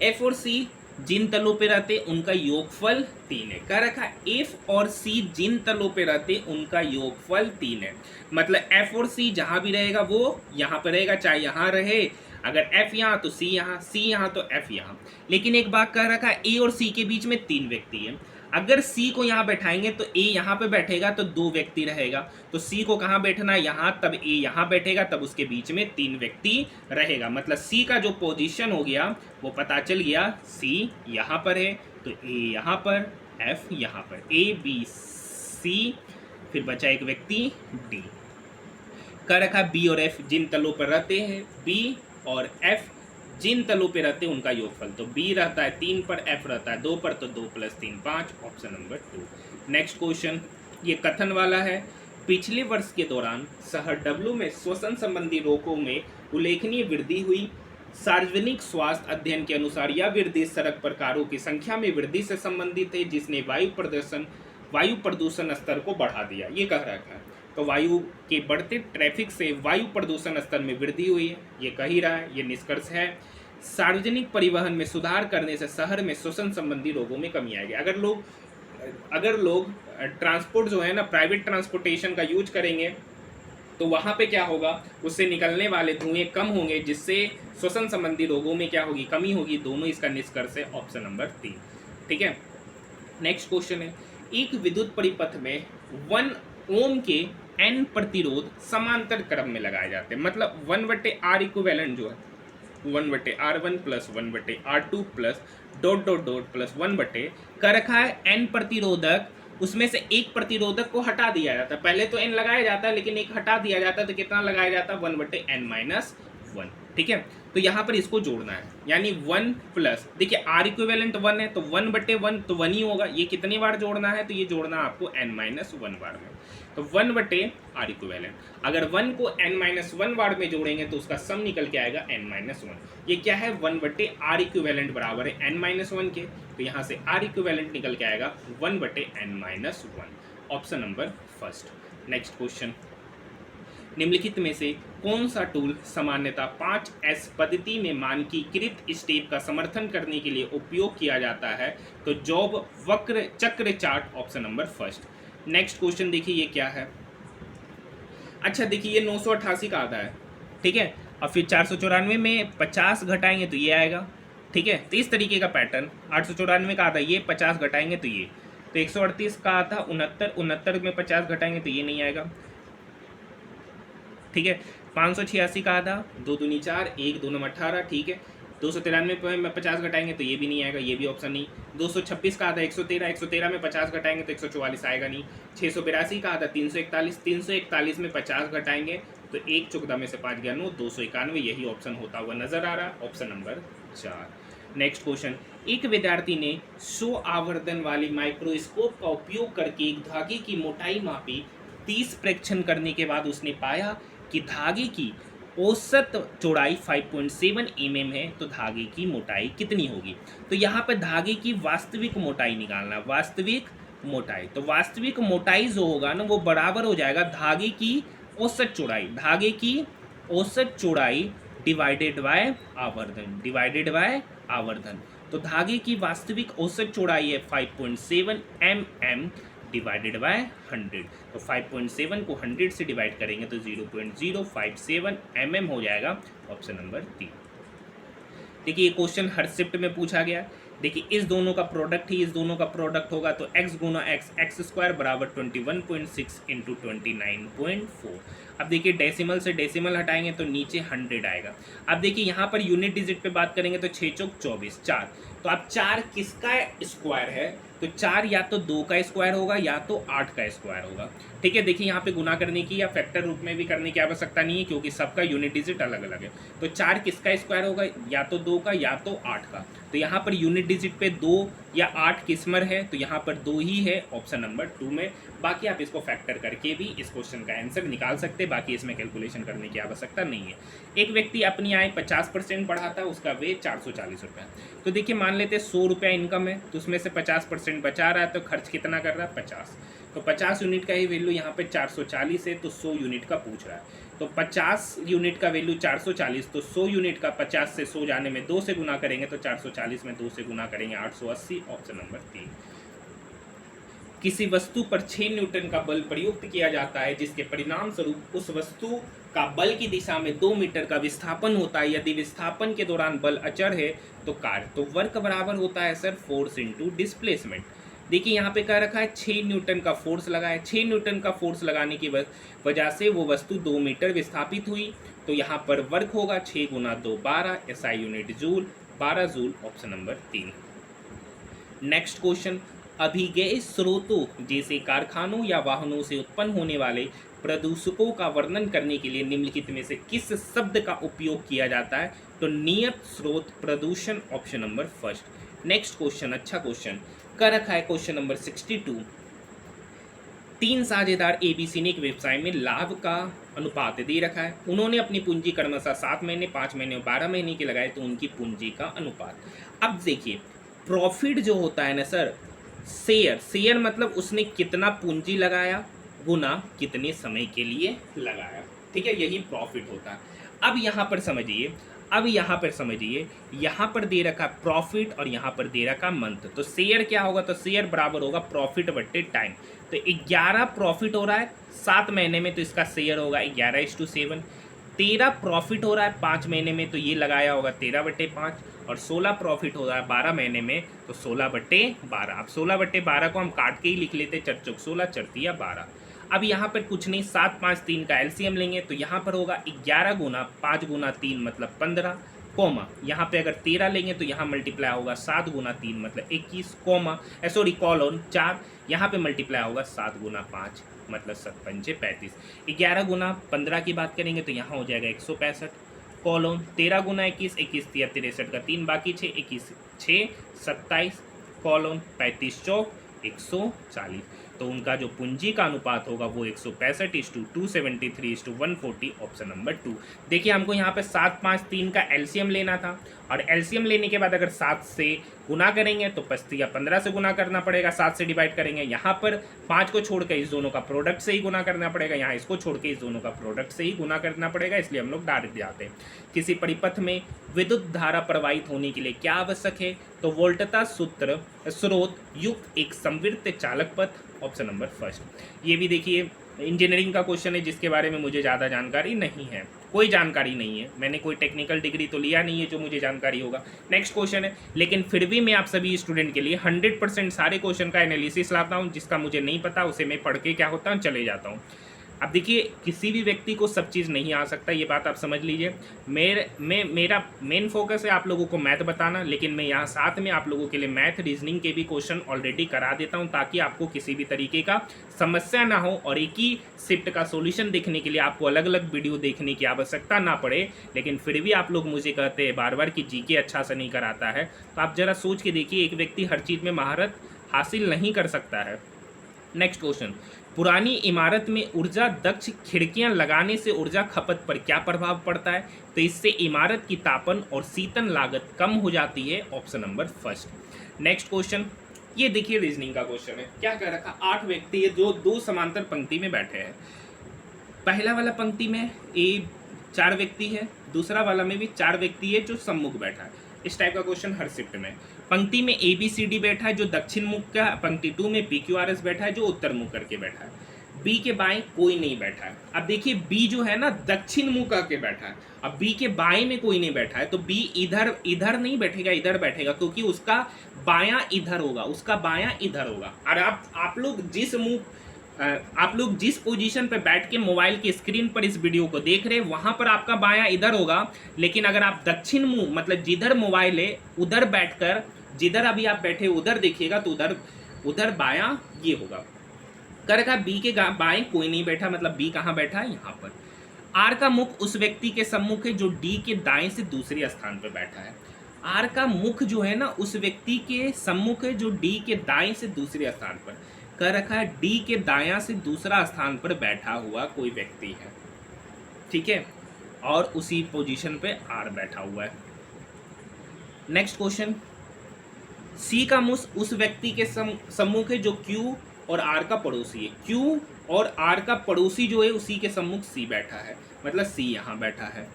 एफ और सी जिन तलों पे रहते उनका योगफल 3 है। कह रखा एफ और सी जिन तलों पे रहते उनका योगफल 3 है, मतलब एफ और सी जहां भी रहेगा वो यहाँ पर रहेगा, चाहे यहाँ रहे, अगर एफ यहाँ तो सी यहाँ, सी यहाँ तो एफ यहाँ। लेकिन एक बात कह रखा ए और सी के बीच में 3 व्यक्ति है, अगर सी को यहाँ बैठाएंगे तो ए यहाँ पे बैठेगा तो 2 व्यक्ति रहेगा, तो सी को कहाँ बैठना है यहाँ, तब ए यहाँ बैठेगा, तब उसके बीच में 3 व्यक्ति रहेगा। मतलब सी का जो पोजीशन हो गया वो पता चल गया, सी यहाँ पर है तो ए यहाँ पर, एफ यहाँ पर, ए बी सी, फिर बचा एक व्यक्ति डी। कर रखा बी और एफ जिन तलों पर रहते हैं, बी और एफ जिन तलों पे रहते हैं उनका योगफल, तो बी रहता है 3 पर, एफ रहता है 2 पर, तो 2 + 3 5, ऑप्शन नंबर 2। नेक्स्ट क्वेश्चन, ये कथन वाला है, पिछले वर्ष के दौरान शहर डब्ल्यू में श्वसन संबंधी रोगों में उल्लेखनीय वृद्धि हुई। सार्वजनिक स्वास्थ्य अध्ययन के अनुसार यह वृद्धि सड़क पर कारों की संख्या में वृद्धि से संबंधित है, जिसने वायु प्रदूषण स्तर को बढ़ा दिया। ये कह रखा है, तो वायु के बढ़ते ट्रैफिक से वायु प्रदूषण स्तर में वृद्धि हुई है, ये कह ही रहा है, ये निष्कर्ष है। सार्वजनिक परिवहन में सुधार करने से शहर में श्वसन संबंधी रोगों में कमी आएगी। अगर लोग ट्रांसपोर्ट जो है ना, प्राइवेट ट्रांसपोर्टेशन का यूज करेंगे तो वहाँ पे क्या होगा, उससे निकलने वाले धुएं कम होंगे, जिससे श्वसन संबंधी रोगों में क्या होगी, कमी होगी। दोनों इसका निष्कर्ष है ऑप्शन नंबर 3। ठीक है, नेक्स्ट क्वेश्चन है, एक विद्युत परिपथ में 1 ओम के n प्रतिरोध समांतर क्रम में लगाए जाते हैं। मतलब 1/R इक्विवेलेंट जो है 1/R1 plus 1/R2 plus dot dot dot plus 1 कर रखा है n प्रतिरोधक, उसमें से एक प्रतिरोधक को हटा दिया जाता है। पहले तो n लगाया जाता है, लेकिन एक हटा दिया जाता है, तो कितना लगाया जाता है, 1/n-1। ठीक है, तो यहाँ पर इसको जोड़ना है, यानी 1 प्लस, देखिए R इक्विवेलेंट 1 है तो 1/1 तो 1 ही होगा। ये कितनी बार जोड़ना है, तो ये जोड़ना है आपको n-1 बार में, तो 1/R इक्विवेलेंट। अगर 1 को n-1 बार में जोड़ेंगे तो उसका सम निकल के आएगा n-1। ये क्या है, 1/R इक्विवेलेंट बराबर है n-1 के, तो यहाँ से R इक्विवेलेंट निकल के आएगा 1/n-1। Option number first. Next question, निम्नलिखित में से कौन सा टूल सामान्यतः 5S पद्धति में मानकीकृत स्टेप का समर्थन करने के लिए उपयोग किया जाता है, तो जॉब वक्र चक्र chart, option number first. Next question देखिए ये क्या है। अच्छा देखिए ये 988 का आता है, ठीक है, और फिर 494 में 50 घटाएंगे तो ये आएगा। ठीक है, तो इस तरीके का पैटर्न 894 का आता है, ये 50 घटाएंगे तो ये, तो 138 का आता 69 में 50 घटाएंगे तो ये नहीं आएगा। ठीक है, 586 का आधा 2 दूनी 4 1 2 18। ठीक है, 293 में 50 घटाएंगे तो ये भी नहीं आएगा, ये भी ऑप्शन नहीं। 226 का आधा 113 में 50 घटाएंगे तो 144 आएगा नहीं। 682 का आधा 341 में 50 घटाएंगे तो 1 14 में से 5 गया 9, 291, यही ऑप्शन होता हुआ नजर आ रहा, ऑप्शन नंबर 4। नेक्स्ट क्वेश्चन, एक विद्यार्थी ने 100 आवर्धन वाली माइक्रोस्कोप का उपयोग करके एक धागे की मोटाई मापी। 30 प्रेक्षण करने के बाद उसने पाया कि धागे की औसत चौड़ाई 5.7 mm है, तो धागे की मोटाई कितनी होगी। तो यहाँ पर धागे की वास्तविक मोटाई निकालना, वास्तविक मोटाई, तो वास्तविक मोटाई जो होगा ना वो बराबर हो जाएगा धागे की औसत चौड़ाई, धागे की औसत चौड़ाई डिवाइडेड बाय आवर्धन, डिवाइडेड बाय आवर्धन। तो धागे की वास्तविक औसत चौड़ाई है 5.7 mm डिवाइडेड बाय 100, तो 5.7 को 100 से डिवाइड करेंगे तो 0.057 mm हो जाएगा, ऑप्शन नंबर 3। देखिए ये क्वेश्चन हर शिफ्ट में पूछा गया। देखिए इस दोनों का प्रोडक्ट ही इस दोनों का प्रोडक्ट होगा, तो x गुना x स्क्वायर बराबर 21.6 इंटू 29.4। अब देखिए डेसिमल से डेसिमल हटाएंगे तो नीचे 100 आएगा। अब देखिए यहाँ पर यूनिट डिजिट पे बात करेंगे तो 6 चौक 24 4, तो अब 4 किसका स्क्वायर है, तो 4 या तो 2 का स्क्वायर होगा या तो 8 का स्क्वायर होगा। ठीक है, देखिए यहाँ पे गुना करने की या फैक्टर रूप में भी करने की आवश्यकता नहीं है, क्योंकि सबका यूनिट डिजिट अलग अलग है। तो 4 किसका स्क्वायर होगा, या तो 2 का या तो 8 का। तो यहाँ पर यूनिट डिजिट पे 2 या 8 किस्मर है, तो यहाँ पर 2 ही है, ऑप्शन नंबर 2 में। बाकी आप इसको फैक्टर करके भी इस क्वेश्चन का आंसर निकाल सकते हैं, बाकी इसमें कैलकुलेशन करने की आवश्यकता नहीं है। एक व्यक्ति अपनी आय 50% बढ़ाता है, उसका वे 440 रुपये। तो देखिए मान लेते हैं 100 रुपया इनकम है, तो उसमें से 50% बचा रहा है, तो खर्च कितना कर रहा है 50, तो 50 यूनिट का ही वैल्यू यहाँ पे 440 है, तो 100 यूनिट का पूछ रहा है। तो 50 यूनिट का वैल्यू 440, तो 100 यूनिट का 50 से 100 जाने में 2 से गुना करेंगे, तो 440 में 2 से गुना करेंगे 880, ऑप्शन नंबर 3। किसी वस्तु पर 6 न्यूटन का बल प्रयुक्त किया जाता है, जिसके परिणाम स्वरूप उस वस्तु का बल की दिशा में 2 मीटर का विस्थापन होता है। यदि विस्थापन के दौरान बल अचर है तो कार्य, तो वर्क बराबर होता है सर फोर्स इंटू डिस्प्लेसमेंट। देखिए यहाँ पे कह रखा है 6 न्यूटन का फोर्स लगा है, 6 न्यूटन का फोर्स लगाने की वजह से वो वस्तु 2 मीटर विस्थापित हुई, तो यहाँ पर वर्क होगा 6 गुना 2 12, SI unit joule 12 joule, option number 3। Next question, अभिगेय स्रोतों जैसे कारखानों या वाहनों से उत्पन्न होने वाले प्रदूषकों का वर्णन करने के लिए निम्नलिखित में से किस शब्द का उपयोग किया जाता है, तो नियत स्रोत प्रदूषण, option number first. Next question, अच्छा क्वेश्चन कर रखा है, क्वेश्चन नंबर 62। 3 साझेदार ABC ने एक व्यवसाय में लाभ का अनुपात दे रखा है। उन्होंने अपनी पूंजी क्रमशः 7 महीने 5 महीने और 12 महीने के लगाए, तो उनकी पूंजी का अनुपात। अब देखिए प्रॉफिट जो होता है ना सर, शेयर मतलब उसने कितना पूंजी लगाया गुना कितने समय के लिए लगाया, ठीक है, यही प्रॉफिट होता है। अब यहाँ पर समझिए, अब यहाँ पर समझिए, यहाँ पर दे रखा प्रॉफिट और यहाँ पर दे रखा मंथ, तो शेयर क्या होगा, तो शेयर बराबर होगा प्रॉफिट बट्टे टाइम। तो 11 प्रॉफिट हो रहा है 7 महीने में, तो इसका शेयर होगा 11:7। 13 प्रॉफिट हो रहा है 5 महीने में, तो ये लगाया होगा 13/5। और 16 प्रॉफिट हो रहा है 12 महीने में, तो 16/12। अब 16/12 को हम काट के ही लिख लेते, 4 चौक 16, 4 तिया 12। अब यहाँ पर कुछ नहीं, 7 5 3 का एलसीएम लेंगे, तो यहाँ पर होगा 11 गुना 5 गुना 3 मतलब 15, कॉमा यहाँ पे अगर 13 लेंगे तो यहाँ मल्टीप्लाई होगा 7 गुना 3 मतलब 21, कॉमा सॉरी कॉलन 4, यहाँ पे मल्टीप्लाई होगा 7 गुना 5 मतलब 7 पंचे 35। 11 गुना 15 की बात करेंगे तो यहाँ हो जाएगा 165, कॉलन 13 गुना 21, 21 तिया 63 का 3 बाकी 6, 21 6 27, कॉलन 35 चौक 140। तो उनका जो पूंजी का अनुपात होगा वो 165:273:140, ऑप्शन नंबर 2। देखिए हमको यहाँ पे 7 5 3 का एलसीएम लेना था, और एलसीएम लेने के बाद अगर 7 से गुना करेंगे तो 5 या 15 से गुना करना पड़ेगा, 7 से डिवाइड करेंगे। यहाँ पर 5 को छोड़ के इस दोनों का प्रोडक्ट से ही गुना करना पड़ेगा, यहाँ इसको छोड़ के इस दोनों का प्रोडक्ट से ही गुना करना पड़ेगा, इसलिए हम लोग डायरेक्ट जाते हैं। किसी परिपथ में विद्युत धारा प्रवाहित होने के लिए क्या आवश्यक है, तो वोल्टता सूत्र स्रोत युक्त एक संवृत्त चालक पथ, ऑप्शन नंबर फर्स्ट। ये भी देखिए इंजीनियरिंग का क्वेश्चन है जिसके बारे में मुझे ज़्यादा जानकारी नहीं है, कोई जानकारी नहीं है, मैंने कोई टेक्निकल डिग्री तो लिया नहीं है जो मुझे जानकारी होगा। नेक्स्ट क्वेश्चन है, लेकिन फिर भी मैं आप सभी स्टूडेंट के लिए 100% सारे क्वेश्चन का एनालिसिस लाता हूँ, जिसका मुझे नहीं पता उसे मैं पढ़ के क्या होता हूँ चले जाता हूँ। अब देखिए किसी भी व्यक्ति को सब चीज़ नहीं आ सकता, ये बात आप समझ लीजिए। मेरा मेन फोकस है आप लोगों को मैथ बताना, लेकिन मैं यहाँ साथ में आप लोगों के लिए मैथ रीजनिंग के भी क्वेश्चन ऑलरेडी करा देता हूँ, ताकि आपको किसी भी तरीके का समस्या ना हो और एक ही शिफ्ट का सॉल्यूशन देखने के लिए आपको अलग अलग वीडियो देखने की आवश्यकता ना पड़े। लेकिन फिर भी आप लोग मुझे कहते हैं बार बार कि जीके अच्छा से नहीं कराता है, तो आप ज़रा सोच के देखिए, एक व्यक्ति हर चीज़ में महारत हासिल नहीं कर सकता है। नेक्स्ट क्वेश्चन, पुरानी इमारत में ऊर्जा दक्ष खिड़कियां लगाने से ऊर्जा खपत पर क्या प्रभाव पड़ता है, तो इससे इमारत की तापन और शीतन लागत कम हो जाती है, option number first. Next question, ये देखिए रीजनिंग का क्वेश्चन है, क्या कह रखा, 8 व्यक्ति है जो 2 समांतर पंक्ति में बैठे हैं। पहला वाला पंक्ति में 4 व्यक्ति है, दूसरा वाला में भी 4 व्यक्ति है जो सम्मुख बैठा है। इस टाइप का क्वेश्चन हर शिफ्ट में। पंक्ति में ABCD बैठा है जो दक्षिण मुख का, पंक्ति 2 में PQRS बैठा है जो उत्तर मुख करके बैठा है। B के बाएं कोई नहीं बैठा है। अब देखिए B जो है ना दक्षिण मुख करके बैठा है, अब B के बाएं में कोई नहीं बैठा है, तो B इधर नहीं बैठेगा, इधर बैठेगा, क्योंकि उसका बायां इधर होगा, उसका बायां इधर होगा। और आप लोग जिस पोजीशन पे बैठ के मोबाइल की स्क्रीन पर इस वीडियो को देख रहे हैं वहां पर आपका बायां इधर होगा, लेकिन अगर आप दक्षिण मुंह मतलब जिधर मोबाइल है उधर बैठकर, जिधर अभी आप बैठे उधर देखिएगा तो उधर बायां ये होगा। कर रखा बी के बाएं कोई नहीं बैठा, मतलब बी कहाँ बैठा है, यहाँ पर। आर का मुख उस व्यक्ति के सम्मुख है जो डी के दाएं से दूसरे स्थान पर बैठा है। आर का मुख जो है ना उस व्यक्ति के सम्मुख है जो डी के दाएं से दूसरे स्थान पर। कर रखा है डी के दायां से दूसरा स्थान पर बैठा हुआ कोई व्यक्ति है, ठीक है, और उसी पोजीशन पे आर बैठा हुआ है। नेक्स्ट क्वेश्चन, सी का मुख उस व्यक्ति के सम्मुख है जो क्यू और आर का पड़ोसी है। क्यू और आर का पड़ोसी जो है उसी के सम्मुख सी बैठा है, मतलब सी यहाँ बैठा है।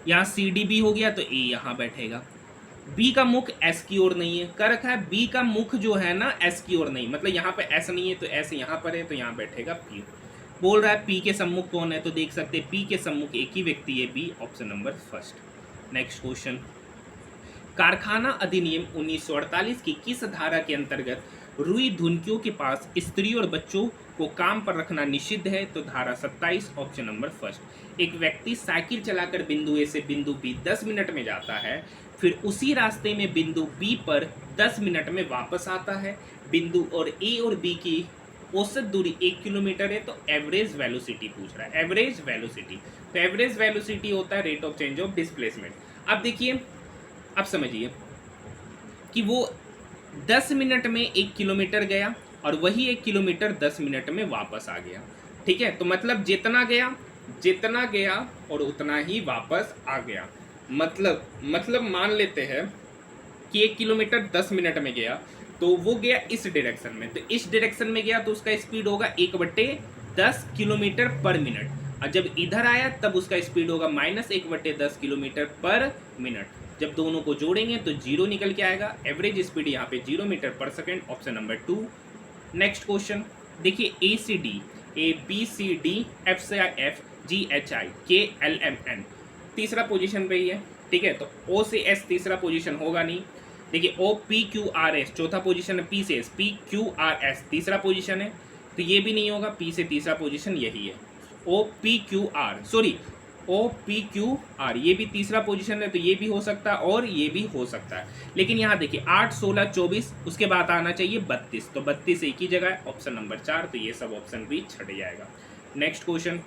यहाँ सी डी बी हो गया तो ए यहाँ बैठेगा। बी का मुख एस की ओर नहीं है, कर रखा है बी का मुख जो है ना एस की ओर नहीं, मतलब यहाँ पे एस नहीं है तो एस यहाँ पर है, तो यहाँ बैठेगा पी। बोल रहा है पी के सम्मुख कौन है, तो देख सकते हैं पी के सम्मुख एक ही व्यक्ति है, B, option number first. Next question, कारखाना अधिनियम 1948 की किस धारा के अंतर्गत रुई धुनकियों के पास स्त्री और बच्चों को काम पर रखना निषिद्ध है, तो धारा 27, ऑप्शन नंबर फर्स्ट। एक व्यक्ति साइकिल चलाकर बिंदु ए से बिंदु बी 10 मिनट में जाता है, फिर उसी रास्ते में बिंदु बी पर 10 मिनट में वापस आता है। बिंदु और ए और बी की औसत दूरी 1 किलोमीटर है, तो एवरेज वेलोसिटी पूछ रहा है, एवरेज वेलोसिटी। तो एवरेज वेलोसिटी होता है rate of change of displacement. अब देखिए, अब समझिए कि वो 10 मिनट में 1 किलोमीटर गया और वही 1 किलोमीटर 10 मिनट में वापस आ गया, ठीक है। तो मतलब जितना गया और उतना ही वापस आ गया। मतलब मान लेते हैं कि 1 किलोमीटर 10 मिनट में गया, तो वो गया इस डायरेक्शन में, तो इस डायरेक्शन में गया तो उसका स्पीड होगा 1/10 किलोमीटर पर मिनट। और जब इधर आया तब उसका स्पीड होगा -1/10 किलोमीटर पर मिनट। जब दोनों को जोड़ेंगे तो 0 निकल के आएगा। एवरेज स्पीड यहाँ पे 0 मीटर पर second, option number 2। Next question देखिए, ACD, ABCD, FCI, KLMN तीसरा पोजीशन पे ही है, ठीक है। तो O से S तीसरा पोजीशन होगा नहीं। देखिए OPQRS चौथा पोजीशन है, P से S, PQRS तीसरा पोजीशन है, तो ये भी नहीं होगा। P से तीसरा पोजीशन यही है, OPQR ये भी तीसरा पोजीशन है, तो ये भी हो सकता है और ये भी हो सकता है। लेकिन यहाँ देखिए 8, 16, 24 उसके बाद आना चाहिए 32, तो 32 एक ही जगह है, ऑप्शन नंबर 4, तो ये सब ऑप्शन भी छट जाएगा। नेक्स्ट क्वेश्चन,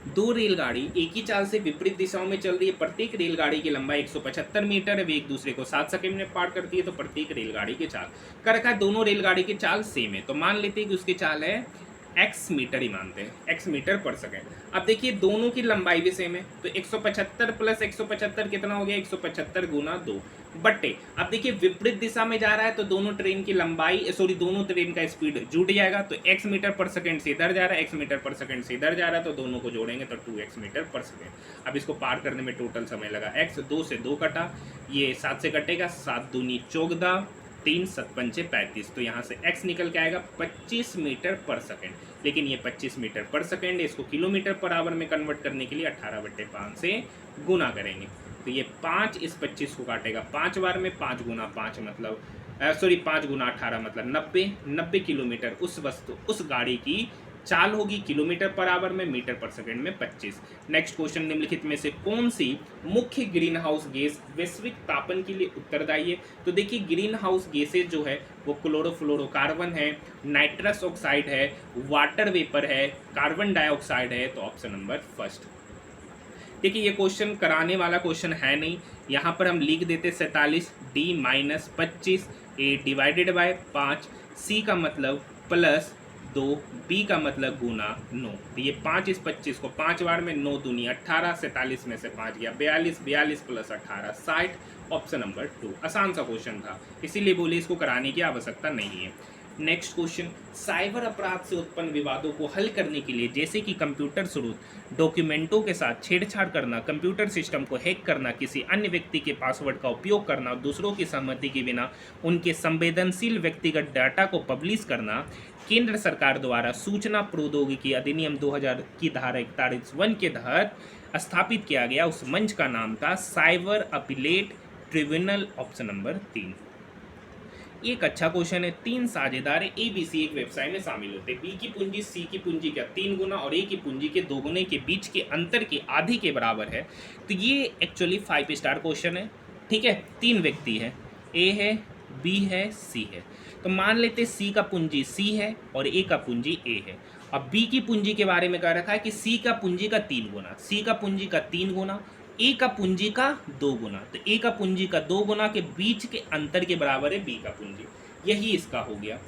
दो रेलगाड़ी एक ही चाल से विपरीत दिशाओं में चल रही है। प्रत्येक रेलगाड़ी की लंबाई 175 मीटर है। वे एक दूसरे को 7 सेकंड में पार करती है। तो प्रत्येक रेलगाड़ी की चाल कर रखा है, दोनों रेलगाड़ी की चाल सेम है, तो मान लेते हैं कि उसकी चाल है x मीटर ही मानते हैं, x मीटर पर सेकेंड। अब देखिए दोनों की लंबाई भी सेम है, तो 175 प्लस 175 कितना हो गया, 175 गुना 2 बट्टे। अब देखिए विपरीत दिशा में जा रहा है तो दोनों ट्रेन की लंबाई दोनों ट्रेन का स्पीड जुड़ जाएगा। तो x मीटर पर सेकेंड से इधर जा रहा है, x मीटर पर सेकेंड से इधर जा रहा है, तो दोनों को जोड़ेंगे तो 2x मीटर पर सेकेंड। अब इसको पार करने में टोटल समय लगा x, 2 से 2 कटा, ये 7 से कटेगा, 7 दूनी 14, 3 7 पंचे 35, तो यहाँ से x निकल के आएगा 25 मीटर पर सेकेंड। लेकिन ये 25 मीटर पर सेकेंड है, इसको किलोमीटर पर आवर में कन्वर्ट करने के लिए 18/5 से गुना करेंगे। तो ये 5 इस 25 को काटेगा 5 बार में, 5 गुना 5 मतलब 5 गुना 18 मतलब 90 किलोमीटर उस गाड़ी की चाल होगी किलोमीटर पर आवर में, मीटर पर सेकंड में 25। नेक्स्ट क्वेश्चन, निम्नलिखित में से कौन सी मुख्य ग्रीन हाउस गैस वैश्विक तापन के लिए उत्तरदायी है। तो देखिए ग्रीन हाउस गैसेज जो है वो क्लोरोफ्लोरोकार्बन है, नाइट्रस ऑक्साइड है, वाटर वेपर है, कार्बन डाइऑक्साइड है, तो ऑप्शन नंबर फर्स्ट। देखिए ये क्वेश्चन कराने वाला क्वेश्चन है नहीं, यहाँ पर हम लिख देते 47 D - 25 A divided by 5, C का मतलब प्लस 2, B का मतलब गुना 9। तो ये 5 इस 25 को 5 बार में, 9 दूनी 18, 47 में से 5 गया 42, 42 प्लस 18 60, ऑप्शन नंबर 2। आसान सा क्वेश्चन था, इसीलिए बोले इसको कराने की आवश्यकता नहीं है। नेक्स्ट क्वेश्चन, साइबर अपराध से उत्पन्न विवादों को हल करने के लिए जैसे कि कंप्यूटर स्रोत डॉक्यूमेंटों के साथ छेड़छाड़ करना, कंप्यूटर सिस्टम को हैक करना, किसी अन्य व्यक्ति के पासवर्ड का उपयोग करना, दूसरों की सहमति के बिना उनके संवेदनशील व्यक्तिगत डाटा को पब्लिश करना, केंद्र सरकार द्वारा सूचना प्रौद्योगिकी अधिनियम 2000 की धारा 41(1) के तहत स्थापित किया गया उस मंच का नाम था cyber appellate tribunal, option number 3। एक अच्छा क्वेश्चन है, 3 साझेदार ABC एक व्यवसाय में शामिल होते हैं। B की पूंजी C की पूंजी का 3 गुना और A की पूंजी के 2 गुने के बीच के अंतर के आधे के बराबर है। तो ये एक्चुअली 5 स्टार क्वेश्चन है, ठीक है। 3 व्यक्ति है, A है, B है, C है। तो मान लेते C का पूंजी C है और A का पूंजी A है। अब B की पूंजी के बारे में कह रखा है कि C का पूंजी का 3 गुना, C का पूंजी का 3 गुना, A का पूंजी का 2 गुना। तो A का पूंजी का 2 गुना के बीच के अंतर के बराबर है B का पूंजी, यही इसका हो गया।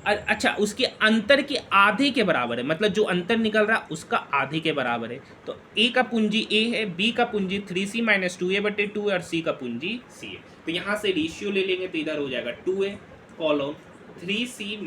अच्छा, उसके अंतर के आधे के बराबर है, मतलब जो अंतर निकल रहा उसका आधे के बराबर है। तो A का पूंजी A है, B का पूंजी 3C - 2A/2 और C का पूंजी C है। तो यहाँ से रेशियो ले लेंगे तो इधर हो जाएगा 2A colon 3C -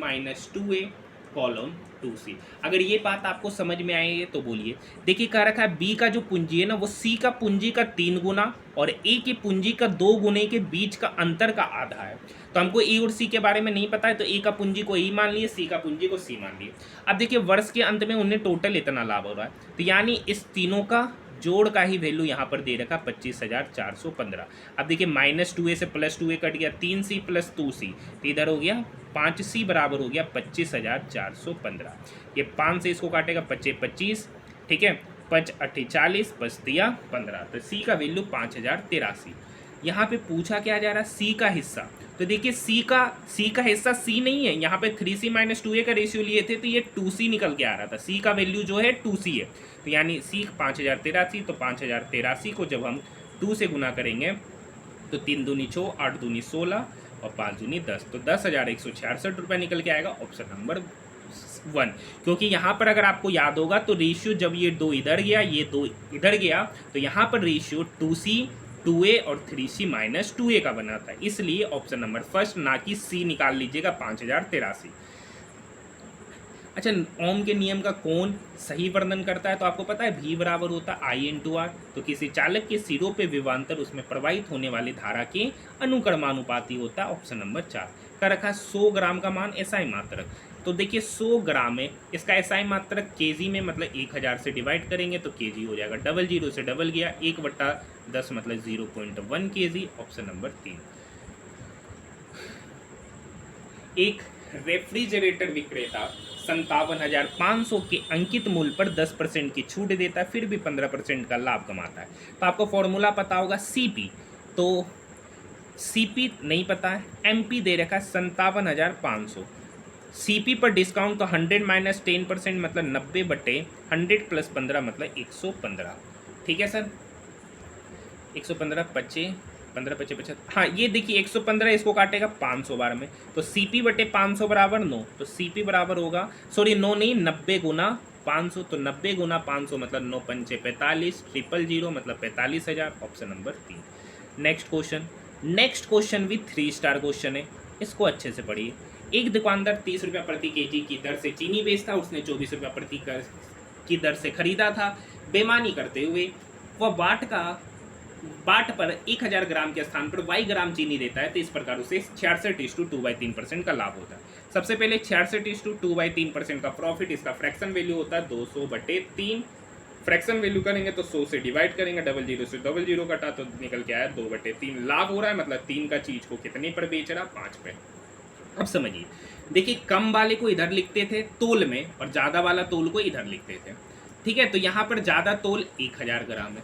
2A colon 2C। अगर ये बात आपको समझ में आई है तो बोलिए। देखिए कह रखा है B का जो पूंजी है ना वो C का पूंजी का 3 गुना और A की पूंजी का 2 गुने के बीच का अंतर का आधा है। तो हमको A और C के बारे में नहीं पता है, तो A का पूंजी को A मान लिए, C का पूंजी को C मान लिए। अब देखिए वर्ष के अंत में उन्हें टोटल इतना लाभ हो रहा है, तो यानी इस तीनों का जोड़ का ही वैल्यू यहाँ पर दे रखा 25,415। अब देखिए -2A से +2A कट गया, 3C + 2C, तो इधर हो गया 5C बराबर हो गया 25,415। ये 5 से इसको काटेगा 25 25, ठीक है, 5 8 40, 5 दिया 15, तो C का वैल्यू 5083। यहाँ पे पूछा क्या जा रहा है, C का हिस्सा। तो देखिए C का हिस्सा C नहीं है, यहाँ पे 3C - 2A का रेशियो लिए थे तो ये 2C निकल के आ रहा था। C का वैल्यू जो है 2C है, तो यानी C 5083। तो 5083 को जब हम 2 से गुना करेंगे तो 3 दूनी 6, 8 दूनी 16 और 5 दूनी 10, तो 10,166 रुपये निकल के आएगा, ऑप्शन नंबर 1। क्योंकि यहाँ पर अगर आपको याद होगा तो रेशियो जब ये 2 इधर गया, ये 2 इधर गया, तो यहाँ पर रेशियो 2C 2A और 3C - 2A का बना था, इसलिए ऑप्शन नंबर फर्स्ट, ना कि C निकाल लीजिएगा 5083। अच्छा, ओम के नियम का कौन सही वर्णन करता है? तो आपको पता है V बराबर होता है I इंटू आर। तो किसी चालक के सिरों पे विभवांतर उसमें प्रवाहित होने वाली धारा के अनुक्रमानुपाती होता है। ऑप्शन नंबर 4 का रखा 100 ग्राम का मान एसआई मात्रक। तो देखिए 100 ग्राम है, इसका एसआई मात्रक केजी में मतलब 1000 से डिवाइड करेंगे तो केजी हो जाएगा। डबल जीरो से डबल गया, 1/10 मतलब 0.1 केजी। Option number 3। एक रेफ्रिजरेटर विक्रेता 57,500 के अंकित मूल्य पर 10% की छूट देता है, फिर भी 15% का लाभ कमाता है। तो आपको फॉर्मूला पता होगा सीपी। तो सीपी नहीं पता है, एमपी दे रखा है 57,500। सीपी पर डिस्काउंट तो 100 माइनस 10% मतलब 90/100 प्लस 15 मतलब 115। ठीक है सर, 115 पच्चे 15 25 हाँ, ये देखिए 115 इसको काटेगा 500 बार में, तो सीपी बटे 500 बराबर 9। तो सीपी बराबर होगा, सॉरी 9 नहीं, 90 गुना 500। तो 90 गुना 500 मतलब 9 पंचे 45, 000 मतलब 45,000। Option number 3। नेक्स्ट क्वेश्चन भी 3 स्टार क्वेश्चन है, इसको अच्छे से पढ़िए। एक दुकानदार 30 रुपया प्रति केजी की दर से चीनी बेचता, उसने 24 रुपया प्रति की दर से खरीदा था। बेईमानी करते हुए वह बाट पर 1000 ग्राम के स्थान पर y ग्राम चीनी देता है, तो इस प्रकार उसे 66/2/3% का लाभ होता है। सबसे पहले 66/2/3% का प्रॉफिट, इसका फ्रैक्शन वैल्यू होता है 200/3। फ्रैक्शन वैल्यू करेंगे तो 100 से डिवाइड करेंगे, डबल जीरो से डबल जीरो कटा तो निकल के आया 2/3 लाभ हो रहा है। मतलब 3 का चीज को कितने पर बेच रहा? 5 पे। अब समझिए, देखिए कम वाले को इधर लिखते थे तोल में और ज़्यादा वाला तोल को इधर लिखते थे। ठीक है, तो यहाँ पर ज़्यादा तोल 1000 ग्राम है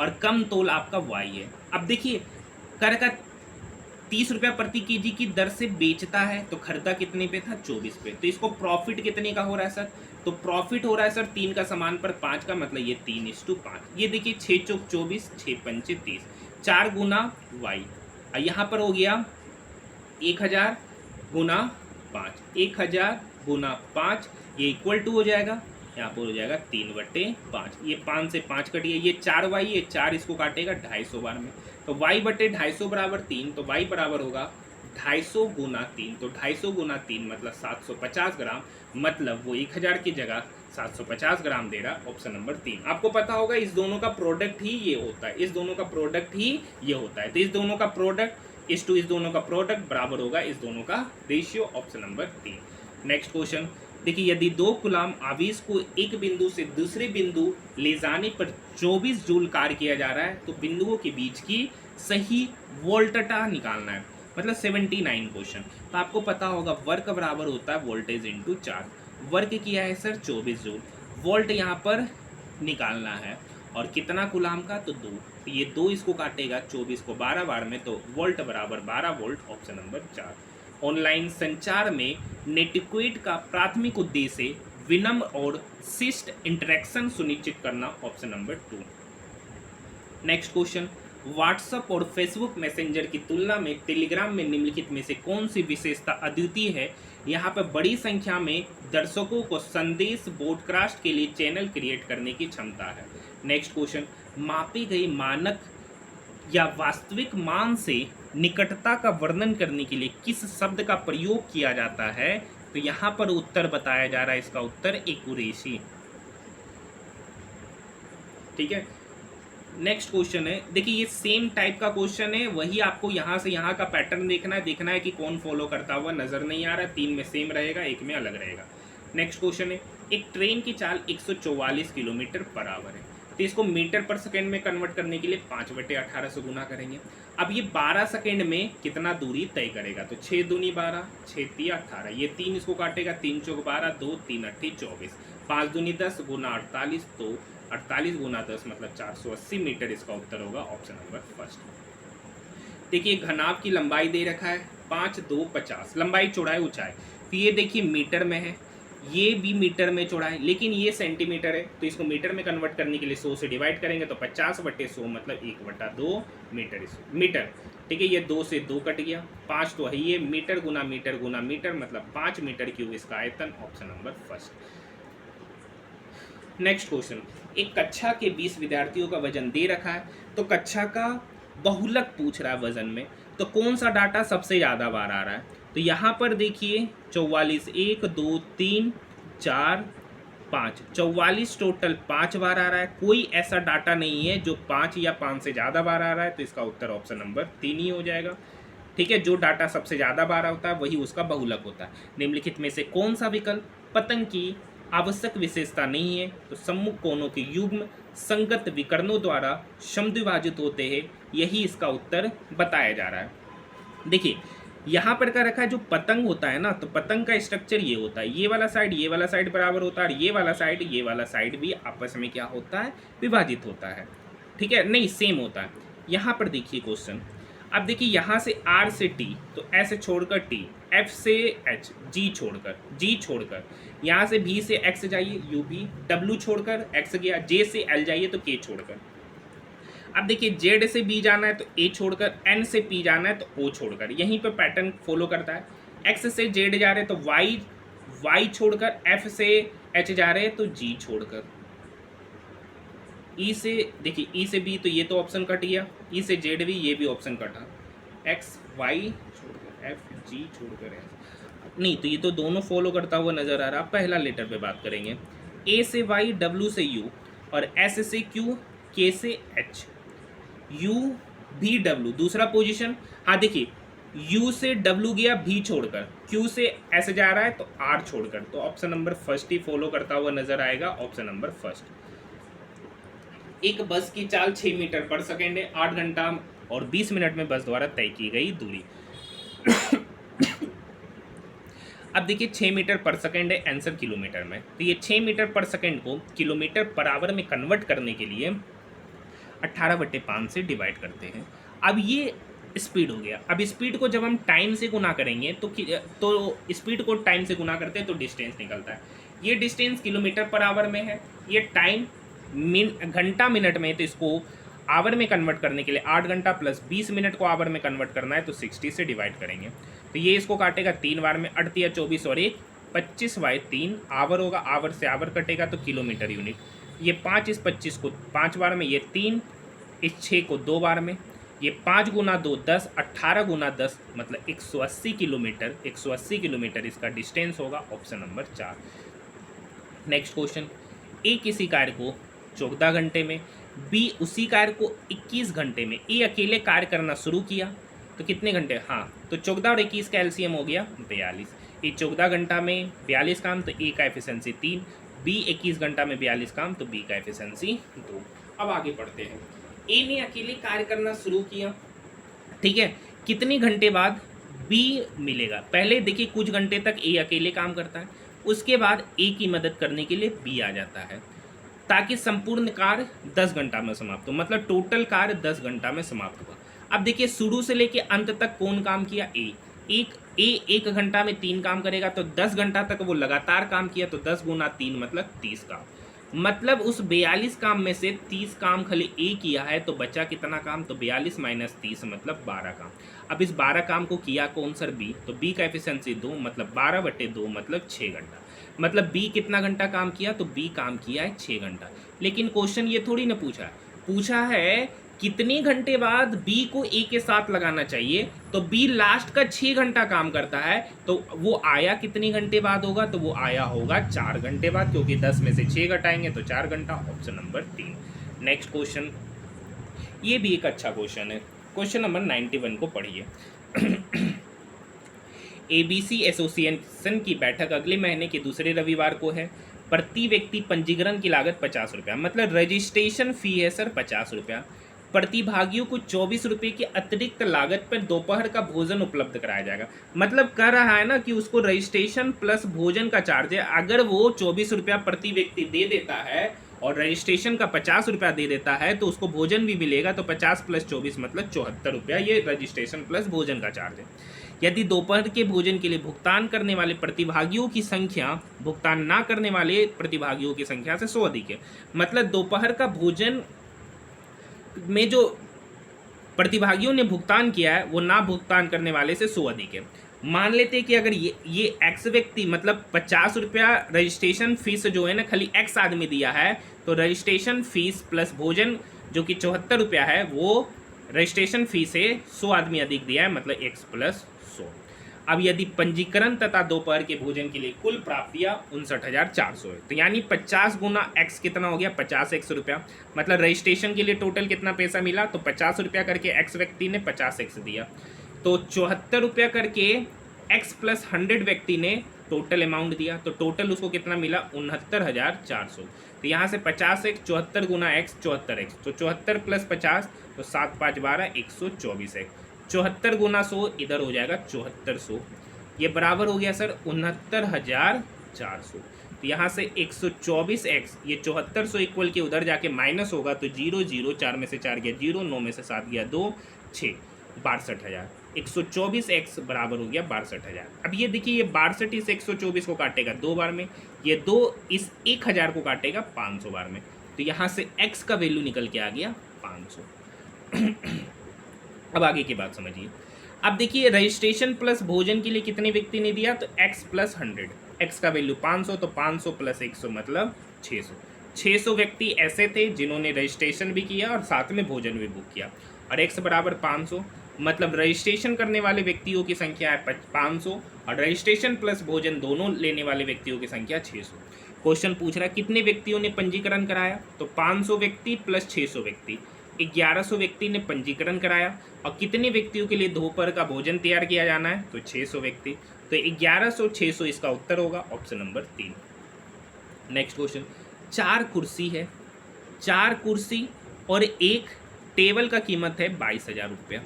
और कम तोल आपका y है। अब देखिए कर का 30 रुपया प्रति केजी की दर से बेचता है, तो खरीदा कितने पे था? 24 पे। तो इसको प्रॉफिट कितने का हो रहा है सर? तो प्रॉफिट हो रहा है सर 3 का सामान पर 5 का, मतलब ये 3:5। ये देखिए 6 चौक 24, 6 पंचे 30, 4 गुना y। यहाँ पर हो गया 1000 गुना 5, 1000 गुना 5, ये इक्वल टू हो जाएगा, यहाँ पर हो जाएगा 3/5। ये 5 से 5 कटिए, ये 4y, ये 4 इसको काटेगा 250 बार में, तो y/250 बराबर 3। तो y बराबर होगा 250 गुना 3। तो 250 गुना 3 मतलब 750 ग्राम, मतलब वो 1000 की जगह 750 ग्राम दे रहा। Option number 3। आपको पता होगा इस दोनों का प्रोडक्ट ही ये होता है, इस दोनों का प्रोडक्ट ही ये होता है। तो इस दोनों का प्रोडक्ट इस दोनों का प्रोडक्ट बराबर होगा इस दोनों का ratio. Option number 3। Next question देखिए, यदि 2 कूलाम आवेश को एक बिंदु से दूसरे बिंदु ले जाने पर 24 जूल कार्य किया जा रहा है, तो बिंदुओं के बीच की सही वोल्टता निकालना है, मतलब 79 क्वेश्चन। तो आपको पता होगा वर्क बराबर होता है वोल्टेज इंटू चार्ज। वर्क किया है सर 24 जूल, वोल्ट यहाँ पर निकालना है और कितना कूलाम का? तो 2। तो ये 2 इसको काटेगा 24 को 12 बार में, तो वोल्ट बराबर 12 वोल्ट। Option number 4। ऑनलाइन संचार में नेटवर्क का प्राथमिक उद्देश्य विनम्र और शिष्ट इंटरेक्शन सुनिश्चित करना। Option number 2। Next question, WhatsApp और फेसबुक मैसेंजर की तुलना में टेलीग्राम में निम्नलिखित में से कौन सी विशेषता अद्वितीय है? यहाँ पर बड़ी संख्या में दर्शकों को संदेश ब्रॉडकास्ट के लिए चैनल क्रिएट करने की क्षमता है। नेक्स्ट क्वेश्चन, मापे गए मानक या वास्तविक मान से निकटता का वर्णन करने के लिए किस शब्द का प्रयोग किया जाता है? तो यहाँ पर उत्तर बताया जा रहा है, इसका उत्तर एक्यूरेसी। ठीक है, नेक्स्ट क्वेश्चन है, देखिए ये सेम टाइप का क्वेश्चन है, वही आपको यहाँ से यहाँ का पैटर्न देखना है कि कौन फॉलो करता हुआ नजर नहीं आ रहा। 3 में सेम रहेगा, 1 में अलग रहेगा। नेक्स्ट क्वेश्चन है, एक ट्रेन की चाल 144 किलोमीटर पर आवर है, तो इसको मीटर पर सेकेंड में कन्वर्ट करने के लिए 5/18 से गुना करेंगे। अब ये 12 सेकेंड में कितना दूरी तय करेगा? तो 6 दूनी 12, 6 3 18, ये 3 इसको काटेगा, 3 चौक 12, 2 3 8 24, 5 दूनी 10 गुना 48, तो 48 गुना 10 मतलब 480 मीटर इसका उत्तर होगा। Option number first. देखिए घनाभ की लंबाई दे रखा है 5 2 50, लंबाई चौड़ाई ऊंचाई, तो ये देखिए मीटर में है, ये भी मीटर में चौड़ाई, लेकिन ये सेंटीमीटर है, तो इसको मीटर में कन्वर्ट करने के लिए 100 से डिवाइड करेंगे, तो 50/100 मतलब 1/2 मीटर। ठीक है, ये 2 से 2 कट गया, 5 तो है, ये मीटर गुना मीटर गुना मीटर मतलब 5 मीटर क्यूब इसका आयतन। Option number first. Next question, एक कक्षा के 20 विद्यार्थियों का वजन दे रखा है, तो कक्षा का बहुलक पूछ रहा है वजन में, तो कौन सा डाटा सबसे ज़्यादा बार आ रहा है? तो यहाँ पर देखिए 44, 1 2 3 4 5, 44 टोटल 5 बार आ रहा है। कोई ऐसा डाटा नहीं है जो 5 या 5 से ज़्यादा बार आ रहा है, तो इसका उत्तर ऑप्शन नंबर 3 ही हो जाएगा। ठीक है, जो डाटा सबसे ज़्यादा बार होता है वही उसका बहुलक होता है। निम्नलिखित में से कौन सा विकल्प पतंग की आवश्यक विशेषता नहीं है? तो सम्मुख कोणों के युग्म संगत विकर्णों द्वारा समद्विभाजित होते हैं, यही इसका उत्तर बताया जा रहा है। देखिए यहाँ पर क्या रखा है, जो पतंग होता है ना, तो पतंग का स्ट्रक्चर ये होता है, ये वाला साइड बराबर होता है, और ये वाला साइड भी आपस में क्या होता है, विभाजित होता है। ठीक है, नहीं सेम होता है। यहाँ पर देखिए क्वेश्चन, अब देखिए यहाँ से R से T, तो S छोड़कर T, F से H, G छोड़कर यहाँ से B से X जाइए UB, W छोड़कर X गया, J से L जाइए तो K छोड़कर। अब देखिए Z से B जाना है तो A छोड़कर, N से P जाना है तो O छोड़कर, यहीं पर पैटर्न फॉलो करता है। X से Z जा रहे हैं तो Y छोड़कर, F से H जा रहे हैं तो G छोड़कर, E से देखिए E से B, तो ये तो ऑप्शन कट गया, E से Z भी, ये भी ऑप्शन कटा, X Y छोड़कर F G छोड़कर S, नहीं तो ये तो दोनों फॉलो करता हुआ नजर आ रहा। पहला लेटर पे बात करेंगे, A से Y, W से U, और S से Q, K से H, U V W दूसरा पोजीशन। हाँ देखिए U से W गया V छोड़कर, Q से S जा रहा है तो R छोड़कर, तो ऑप्शन नंबर फर्स्ट ही फॉलो करता हुआ नजर आएगा, ऑप्शन नंबर फर्स्ट। एक बस की चाल 6 मीटर पर सेकेंड है, 8 घंटा और 20 मिनट में बस द्वारा तय की गई दूरी। अब देखिए 6 मीटर पर सेकेंड है, आंसर किलोमीटर में, तो ये 6 मीटर पर सेकेंड को किलोमीटर पर आवर में कन्वर्ट करने के लिए 18/5 से डिवाइड करते हैं। अब ये स्पीड हो गया। अब स्पीड को जब हम टाइम से गुना करेंगे तो स्पीड को टाइम से गुना करते हैं तो डिस्टेंस निकलता है। ये डिस्टेंस किलोमीटर पर आवर में है, ये टाइम घंटा मिनट में, तो इसको आवर में कन्वर्ट करने के लिए 8 घंटा प्लस 20 मिनट को आवर में कन्वर्ट करना है तो 60 से डिवाइड करेंगे, तो ये इसको काटेगा 3 बार में, 8 या 24 और 1 25/3 आवर होगा, आवर से आवर कटेगा तो किलोमीटर यूनिट। ये 5 इस 25 को 5 बार में, ये 3 इस 6 को 2 बार में, ये 5 गुना 2 10, 18 गुना 10 मतलब 180 किलोमीटर। 180 किलोमीटर इसका डिस्टेंस होगा, ऑप्शन नंबर 4। नेक्स्ट क्वेश्चन, ए किसी कार्य को 14 घंटे में, बी उसी कार्य को 21 घंटे में, ए अकेले कार्य करना शुरू किया तो कितने घंटे, हाँ तो 14 और 21 का एलसीएम हो गया 42। ए 14 घंटा में 42 काम तो ए का एफिशिएंसी 3, बी 21 घंटा में 42 काम तो बी का एफिशिएंसी 2। अब आगे पढ़ते हैं, ए ने अकेले कार्य करना शुरू किया, ठीक है, कितने घंटे बाद बी मिलेगा। पहले देखिए कुछ घंटे तक ए अकेले काम करता है, उसके बाद ए की मदद करने के लिए बी आ जाता है, ताकि संपूर्ण कार्य 10 घंटा में समाप्त हो, मतलब टोटल कार्य 10 घंटा में समाप्त हुआ। अब देखिए शुरू से लेके अंत तक कौन काम किया, एक घंटा में 3 काम करेगा, तो 10 घंटा तक वो लगातार काम किया, तो 10 गुना 3 मतलब 30 काम, मतलब उस 42 काम में से 30 काम खाली ए किया है, तो बचा कितना काम, तो 42 माइनस 30 मतलब 12 काम। अब इस 12 काम को किया कौन सर, बी, तो बी का एफिशिएंसी 2 मतलब 12/2 मतलब 6 घंटा, मतलब बी कितना घंटा काम किया, तो बी काम किया है 6 घंटा। लेकिन क्वेश्चन ये थोड़ी ना पूछा है कितने घंटे बाद बी को ए के साथ लगाना चाहिए, तो बी लास्ट का 6 घंटा काम करता है, तो वो आया कितने घंटे बाद होगा, तो वो आया होगा 4 घंटे बाद, क्योंकि 10 में से 6 घटाएंगे तो 4 घंटा, ऑप्शन नंबर 3। नेक्स्ट क्वेश्चन, ये भी एक अच्छा क्वेश्चन है, क्वेश्चन नंबर 91 को पढ़िए। एबीसी एसोसिएशन की बैठक अगले महीने के दूसरे रविवार को है, प्रति व्यक्ति पंजीकरण की लागत 50 रुपया, मतलब रजिस्ट्रेशन फी है सर 50 रुपया। प्रतिभागियों को 24 रुपये की अतिरिक्त लागत पर दोपहर का भोजन उपलब्ध कराया जाएगा, मतलब कह रहा है ना कि उसको रजिस्ट्रेशन प्लस भोजन का चार्ज है। अगर वो 24 रुपया प्रति व्यक्ति दे देता है और रजिस्ट्रेशन का 50 रुपया दे देता है, तो उसको भोजन भी मिलेगा, तो 50 + 24 मतलब 74 रुपया, ये रजिस्ट्रेशन प्लस भोजन का चार्ज है। यदि दोपहर के भोजन के लिए भुगतान करने वाले प्रतिभागियों की संख्या भुगतान ना करने वाले प्रतिभागियों की संख्या से 100 अधिक है, मतलब दोपहर का भोजन में जो प्रतिभागियों ने भुगतान किया है वो ना भुगतान करने वाले से 100 अधिक है। मान लेते हैं कि अगर ये एक्स व्यक्ति मतलब 50 रुपया रजिस्ट्रेशन फीस जो है ना खाली एक्स आदमी दिया है, तो रजिस्ट्रेशन फीस प्लस भोजन जो कि 74 रुपया है, वो रजिस्ट्रेशन फीस से 100 आदमी अधिक दिया है, मतलब x + 100। अब यदि पंजीकरण तथा दोपहर के भोजन के लिए कुल प्राप्तियाँ 59,400 है, तो यानी 50 गुना एक्स कितना हो गया, 50 रुपया। मतलब रजिस्ट्रेशन के लिए टोटल कितना पैसा मिला, तो 50 रुपया करके एक्स व्यक्ति ने 50 एक्स दिया, तो 74 रुपया करके एक्स प्लस 100 व्यक्ति ने टोटल अमाउंट दिया, तो टोटल उसको कितना मिला, 69,400। तो यहाँ से 50 एक्स 74 गुना एक्स 74 एक्स, तो 74 प्लस 50 तो 7 5 12 124 एक्स, 74 गुना 100 इधर हो जाएगा 7400, ये बराबर हो गया सर 69,400। तो यहाँ से 124 एक्स ये 7400 इक्वल के उधर जाके माइनस होगा, तो 0 0 4 में से 4 गया 0, 9 में से 7 गया 2, 6 62,000। 124 एक्स बराबर हो गया 62,000। अब ये देखिए, ये 62 इस 124 को काटेगा 2 बार में, ये 2 इस 1000 को काटेगा 500 बार में, तो यहाँ से एक्स का वैल्यू निकल के आ गया 500। अब आगे की बात समझिए। अब देखिए, रजिस्ट्रेशन प्लस भोजन के लिए कितने व्यक्ति ने दिया, तो एक्स प्लस 100, एक्स का वैल्यू 500, तो 500 प्लस 100 मतलब 600। 600 व्यक्ति ऐसे थे जिन्होंने रजिस्ट्रेशन भी किया और साथ में भोजन भी बुक किया, और एक्स बराबर 500, मतलब रजिस्ट्रेशन करने वाले व्यक्तियों की संख्या है 500 और रजिस्ट्रेशन प्लस भोजन दोनों लेने वाले व्यक्तियों की संख्या 600। क्वेश्चन पूछ रहा है कितने व्यक्तियों ने पंजीकरण कराया, तो 500 व्यक्ति प्लस 600 व्यक्ति, 1100 व्यक्ति ने पंजीकरण कराया, और कितने व्यक्तियों के लिए दोपहर का भोजन तैयार किया जाना है, तो 600 व्यक्ति, तो 1100 600 इसका उत्तर होगा ऑप्शन नंबर 3। नेक्स्ट क्वेश्चन, 4 कुर्सी है, 4 कुर्सी और एक टेबल का कीमत है 22,000 रुपया।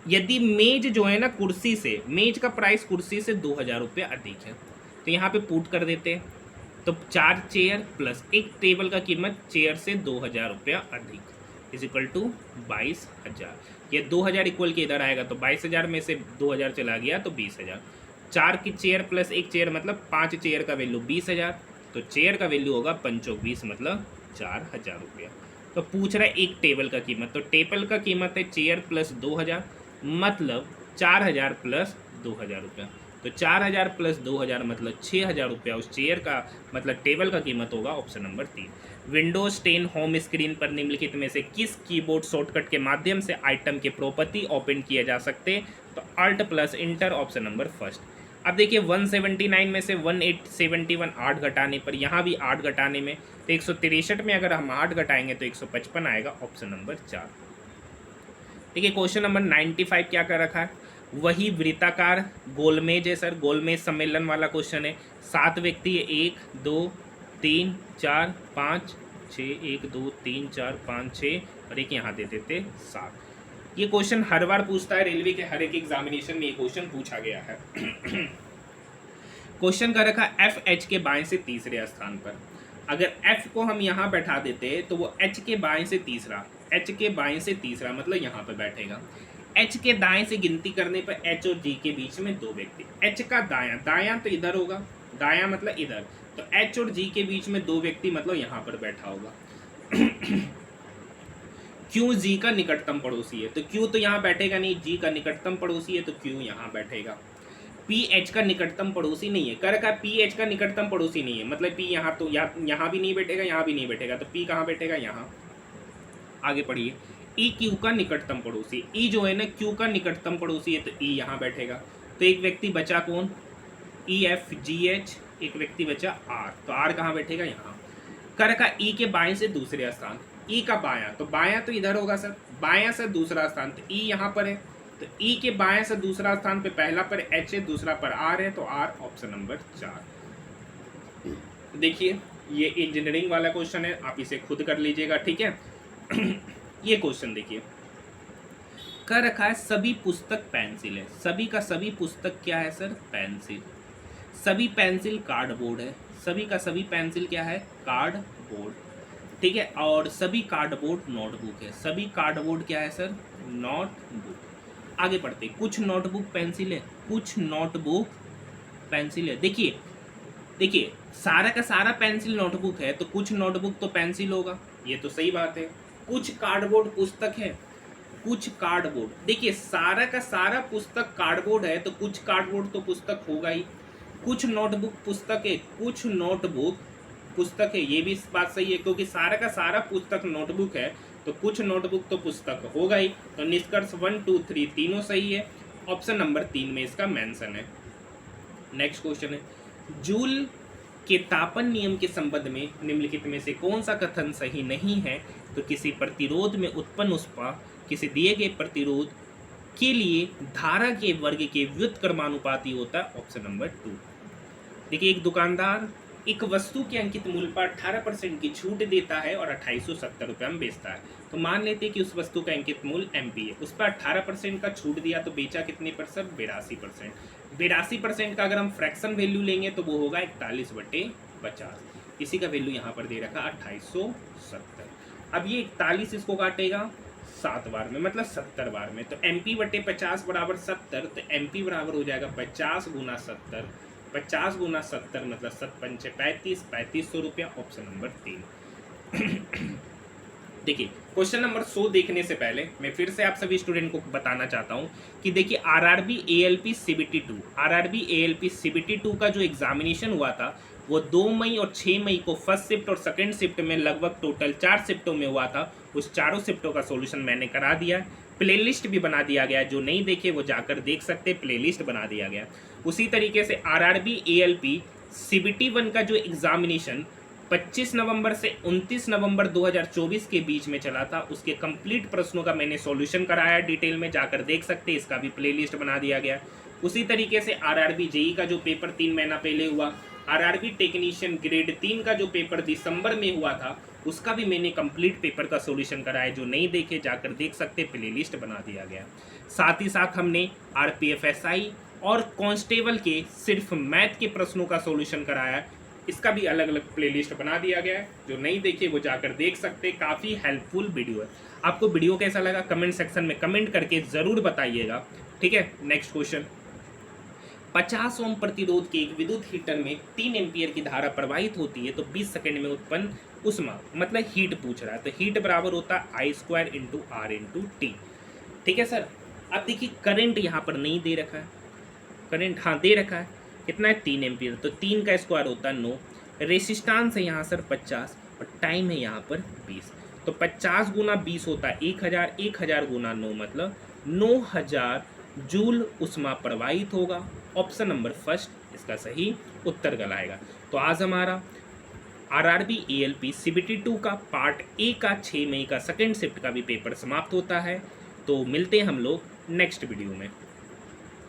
यदि मेज जो है ना कुर्सी से, मेज का प्राइस कुर्सी से 2,000 रुपये अधिक है, तो यहाँ पे पुट कर देते हैं, तो 4 चेयर प्लस एक टेबल का कीमत चेयर से 2,000 रुपया अधिक इज इक्वल टू 22,000। ये 2,000 इक्वल के इधर आएगा, तो 22,000 में से 2,000 चला गया तो 20,000। 4 की चेयर प्लस एक चेयर मतलब 5 चेयर का वैल्यू 20,000, तो चेयर का वैल्यू होगा 5 20 मतलब 4,000 रुपया। तो पूछ रहा है एक टेबल का कीमत, तो टेबल का कीमत है चेयर प्लस 2,000 मतलब 4,000 प्लस 2,000 रुपया, तो 4,000 प्लस 2,000 मतलब 6,000 रुपया उस चेयर का मतलब टेबल का कीमत होगा option number 3। Windows 10 home screen पर निम्नलिखित में से किस कीबोर्ड शॉर्टकट के माध्यम से आइटम के प्रॉपर्टी ओपन किए जा सकते, तो alt plus enter option number first. अब देखिए 179 में से 171 8 घटाने पर, यहाँ भी 8 घटाने में, तो 163 में अगर हम 8 घटाएंगे तो 155 आएगा ऑप्शन नंबर 4। देखिए क्वेश्चन नंबर 95 क्या कर रखा है, वही वृत्ताकार गोलमेज है सर, गोलमेज सम्मेलन वाला क्वेश्चन है। 7 व्यक्ति है, 1 2 3 4 5 6, 1 2 3 4 5 6 और एक यहाँ दे देते 7। ये क्वेश्चन हर बार पूछता है, रेलवे के हर एक एग्जामिनेशन में ये क्वेश्चन पूछा गया है। क्वेश्चन का रखा एफ एच के बाएं से तीसरे स्थान पर, अगर एफ को हम यहाँ बैठा देते तो वो एच के बाएं से तीसरा, एच के बाएं से तीसरा मतलब यहाँ पर बैठेगा। एच के दाएं से गिनती करने पर एच और जी के बीच में 2 व्यक्ति, एच का दायां, दायां तो इधर होगा, दायां मतलब इधर, तो एच और जी के बीच में 2 व्यक्ति मतलब यहाँ पर बैठा होगा। क्यू जी का निकटतम पड़ोसी है, तो क्यू तो यहाँ बैठेगा नहीं, जी का निकटतम पड़ोसी है तो क्यू यहाँ बैठेगा। पी एच का निकटतम पड़ोसी नहीं है, कर का पी एच का निकटतम पड़ोसी नहीं है, मतलब पी यहाँ तो यहाँ भी नहीं बैठेगा, यहाँ भी नहीं बैठेगा, तो पी कहाँ बैठेगा, यहाँ। आगे पढ़िए, ई क्यू का निकटतम पड़ोसी, ई जो है ना क्यू का निकटतम पड़ोसी है तो ई यहाँ बैठेगा। तो एक व्यक्ति बचा कौन, ई एफ जी एच, एक व्यक्ति बचा आर, तो आर कहाँ बैठेगा, यहाँ। कर का ई के बाएं से दूसरे स्थान, ई का बायां, तो बायां तो इधर होगा सर, बायां से दूसरा स्थान, तो ई यहाँ पर है, तो ई के बाएं से दूसरा स्थान पे पहला पर एच है, दूसरा पर आर है, तो आर ऑप्शन नंबर 4। देखिए ये इंजीनियरिंग वाला क्वेश्चन है, आप इसे खुद कर लीजिएगा, ठीक है। ये क्वेश्चन देखिए, कर रखा है सभी पुस्तक पेंसिल है, सभी का सभी पुस्तक क्या है सर, पेंसिल। सभी पेंसिल कार्डबोर्ड है, सभी का सभी पेंसिल क्या है, कार्डबोर्ड, ठीक है। और सभी कार्डबोर्ड नोटबुक है, सभी कार्डबोर्ड क्या है सर, नोटबुक। आगे पढ़ते, कुछ नोटबुक पेंसिल है, कुछ नोटबुक पेंसिल है। देखिए देखिए सारा का सारा पेंसिल नोटबुक है, तो कुछ नोटबुक तो पेंसिल होगा, ये तो सही बात है। कुछ कार्डबोर्ड पुस्तक है, कुछ कार्डबोर्ड, देखिए सारा का सारा पुस्तक कार्डबोर्ड है तो कुछ कार्डबोर्ड तो पुस्तक होगा ही। कुछ नोटबुक पुस्तक है, कुछ नोटबुक पुस्तक है, ये भी बात सही है, क्योंकि सारा का सारा पुस्तक नोटबुक है तो कुछ नोटबुक तो पुस्तक होगा ही। तो निष्कर्ष 1 2 3 तीनों सही है। ऑप्शन नंबर 3 में इसका मेंशन है। नेक्स्ट क्वेश्चन है, जूल के तापन नियम के संबंध में निम्नलिखित में से कौन सा कथन सही नहीं है? तो किसी प्रतिरोध में उत्पन्न ऊष्मा किसी दिए गए प्रतिरोध के लिए धारा के वर्ग के व्युत्क्रमानुपाती होता है। Option number 2। देखिए, एक दुकानदार एक वस्तु के अंकित मूल्य पर 18% की छूट देता है और 2870 रुपये में बेचता है। तो मान लेते हैं कि उस वस्तु का अंकित मूल्य MP है, उस पर 18% का छूट दिया तो बेचा कितने परसेंट? 82%। 82% का अगर हम फ्रैक्शन वैल्यू लेंगे तो वो होगा 41/50। इसी का वैल्यू यहाँ पर दे रखा 2870। अब ये 41 इसको काटेगा 7 बार में, मतलब 70 बार में, तो MP/50 बराबर 70, तो MP बराबर हो जाएगा 50 गुना 70। 50 गुना 70 मतलब 7×5 = 3500 रुपया। Option number 3। देखिए, क्वेश्चन नंबर 100 देखने से पहले मैं फिर से आप सभी स्टूडेंट को बताना चाहता हूं कि देखिए, RRB ALP CBT 2 का जो एग्जामिनेशन हुआ था वो 2 मई और 6 मई को फर्स्ट शिफ्ट और सेकंड शिफ्ट में लगभग टोटल 4 शिफ्टों में हुआ था। उस चारों शिफ्टों का सॉल्यूशन मैंने करा दिया, प्लेलिस्ट भी बना दिया गया, जो नहीं देखे वो जाकर देख सकते, प्लेलिस्ट बना दिया गया। उसी तरीके से RRB ALP CBT 1 का जो एग्जामिनेशन 25 नवंबर से 29 नवंबर 2024 के बीच में चला था, उसके कंप्लीट प्रश्नों का मैंने सॉल्यूशन कराया, डिटेल में जाकर देख सकते, इसका भी प्लेलिस्ट बना दिया गया। उसी तरीके से RRB JEE का जो पेपर 3 महीना पहले हुआ, RRB टेक्नीशियन ग्रेड 3 का जो पेपर दिसंबर में हुआ था, उसका भी मैंने कंप्लीट पेपर का सॉल्यूशन कराया, जो नहीं देखे जाकर देख सकते, प्लेलिस्ट बना दिया गया। साथ ही साथ हमने RPF SI और कांस्टेबल के सिर्फ मैथ के प्रश्नों का सॉल्यूशन कराया, इसका भी अलग अलग प्लेलिस्ट बना दिया गया है, जो नहीं देखे वो जाकर देख सकते। काफ़ी हेल्पफुल वीडियो है। आपको वीडियो कैसा लगा कमेंट सेक्शन में कमेंट करके ज़रूर बताइएगा, ठीक है। नेक्स्ट क्वेश्चन, 50 ओम प्रतिरोध के एक विद्युत हीटर में 3 एम्पियर की धारा प्रवाहित होती है तो 20 सेकंड में उत्पन्न ऊष्मा, मतलब हीट पूछ रहा है, तो हीट बराबर होता है I² × R × T, ठीक है सर। अब देखिए, करंट यहाँ पर नहीं दे रखा है, करंट हाँ दे रखा है, कितना है 3 एम्पियर, तो 3 का स्क्वायर होता है 9, रेसिस्टेंस है यहाँ सर 50 और टाइम है यहाँ पर 20, तो 50 गुना 20 होता है 1000, 1000 गुना 9 मतलब 9000 जूल ऊष्मा प्रवाहित होगा। ऑप्शन नंबर फर्स्ट इसका सही उत्तर कहलाएगा। तो आज हमारा RRB ALP CBT 2 का पार्ट A का 6 मई का सेकंड शिफ्ट का भी पेपर समाप्त होता है। तो मिलते हैं हम लोग नेक्स्ट वीडियो में।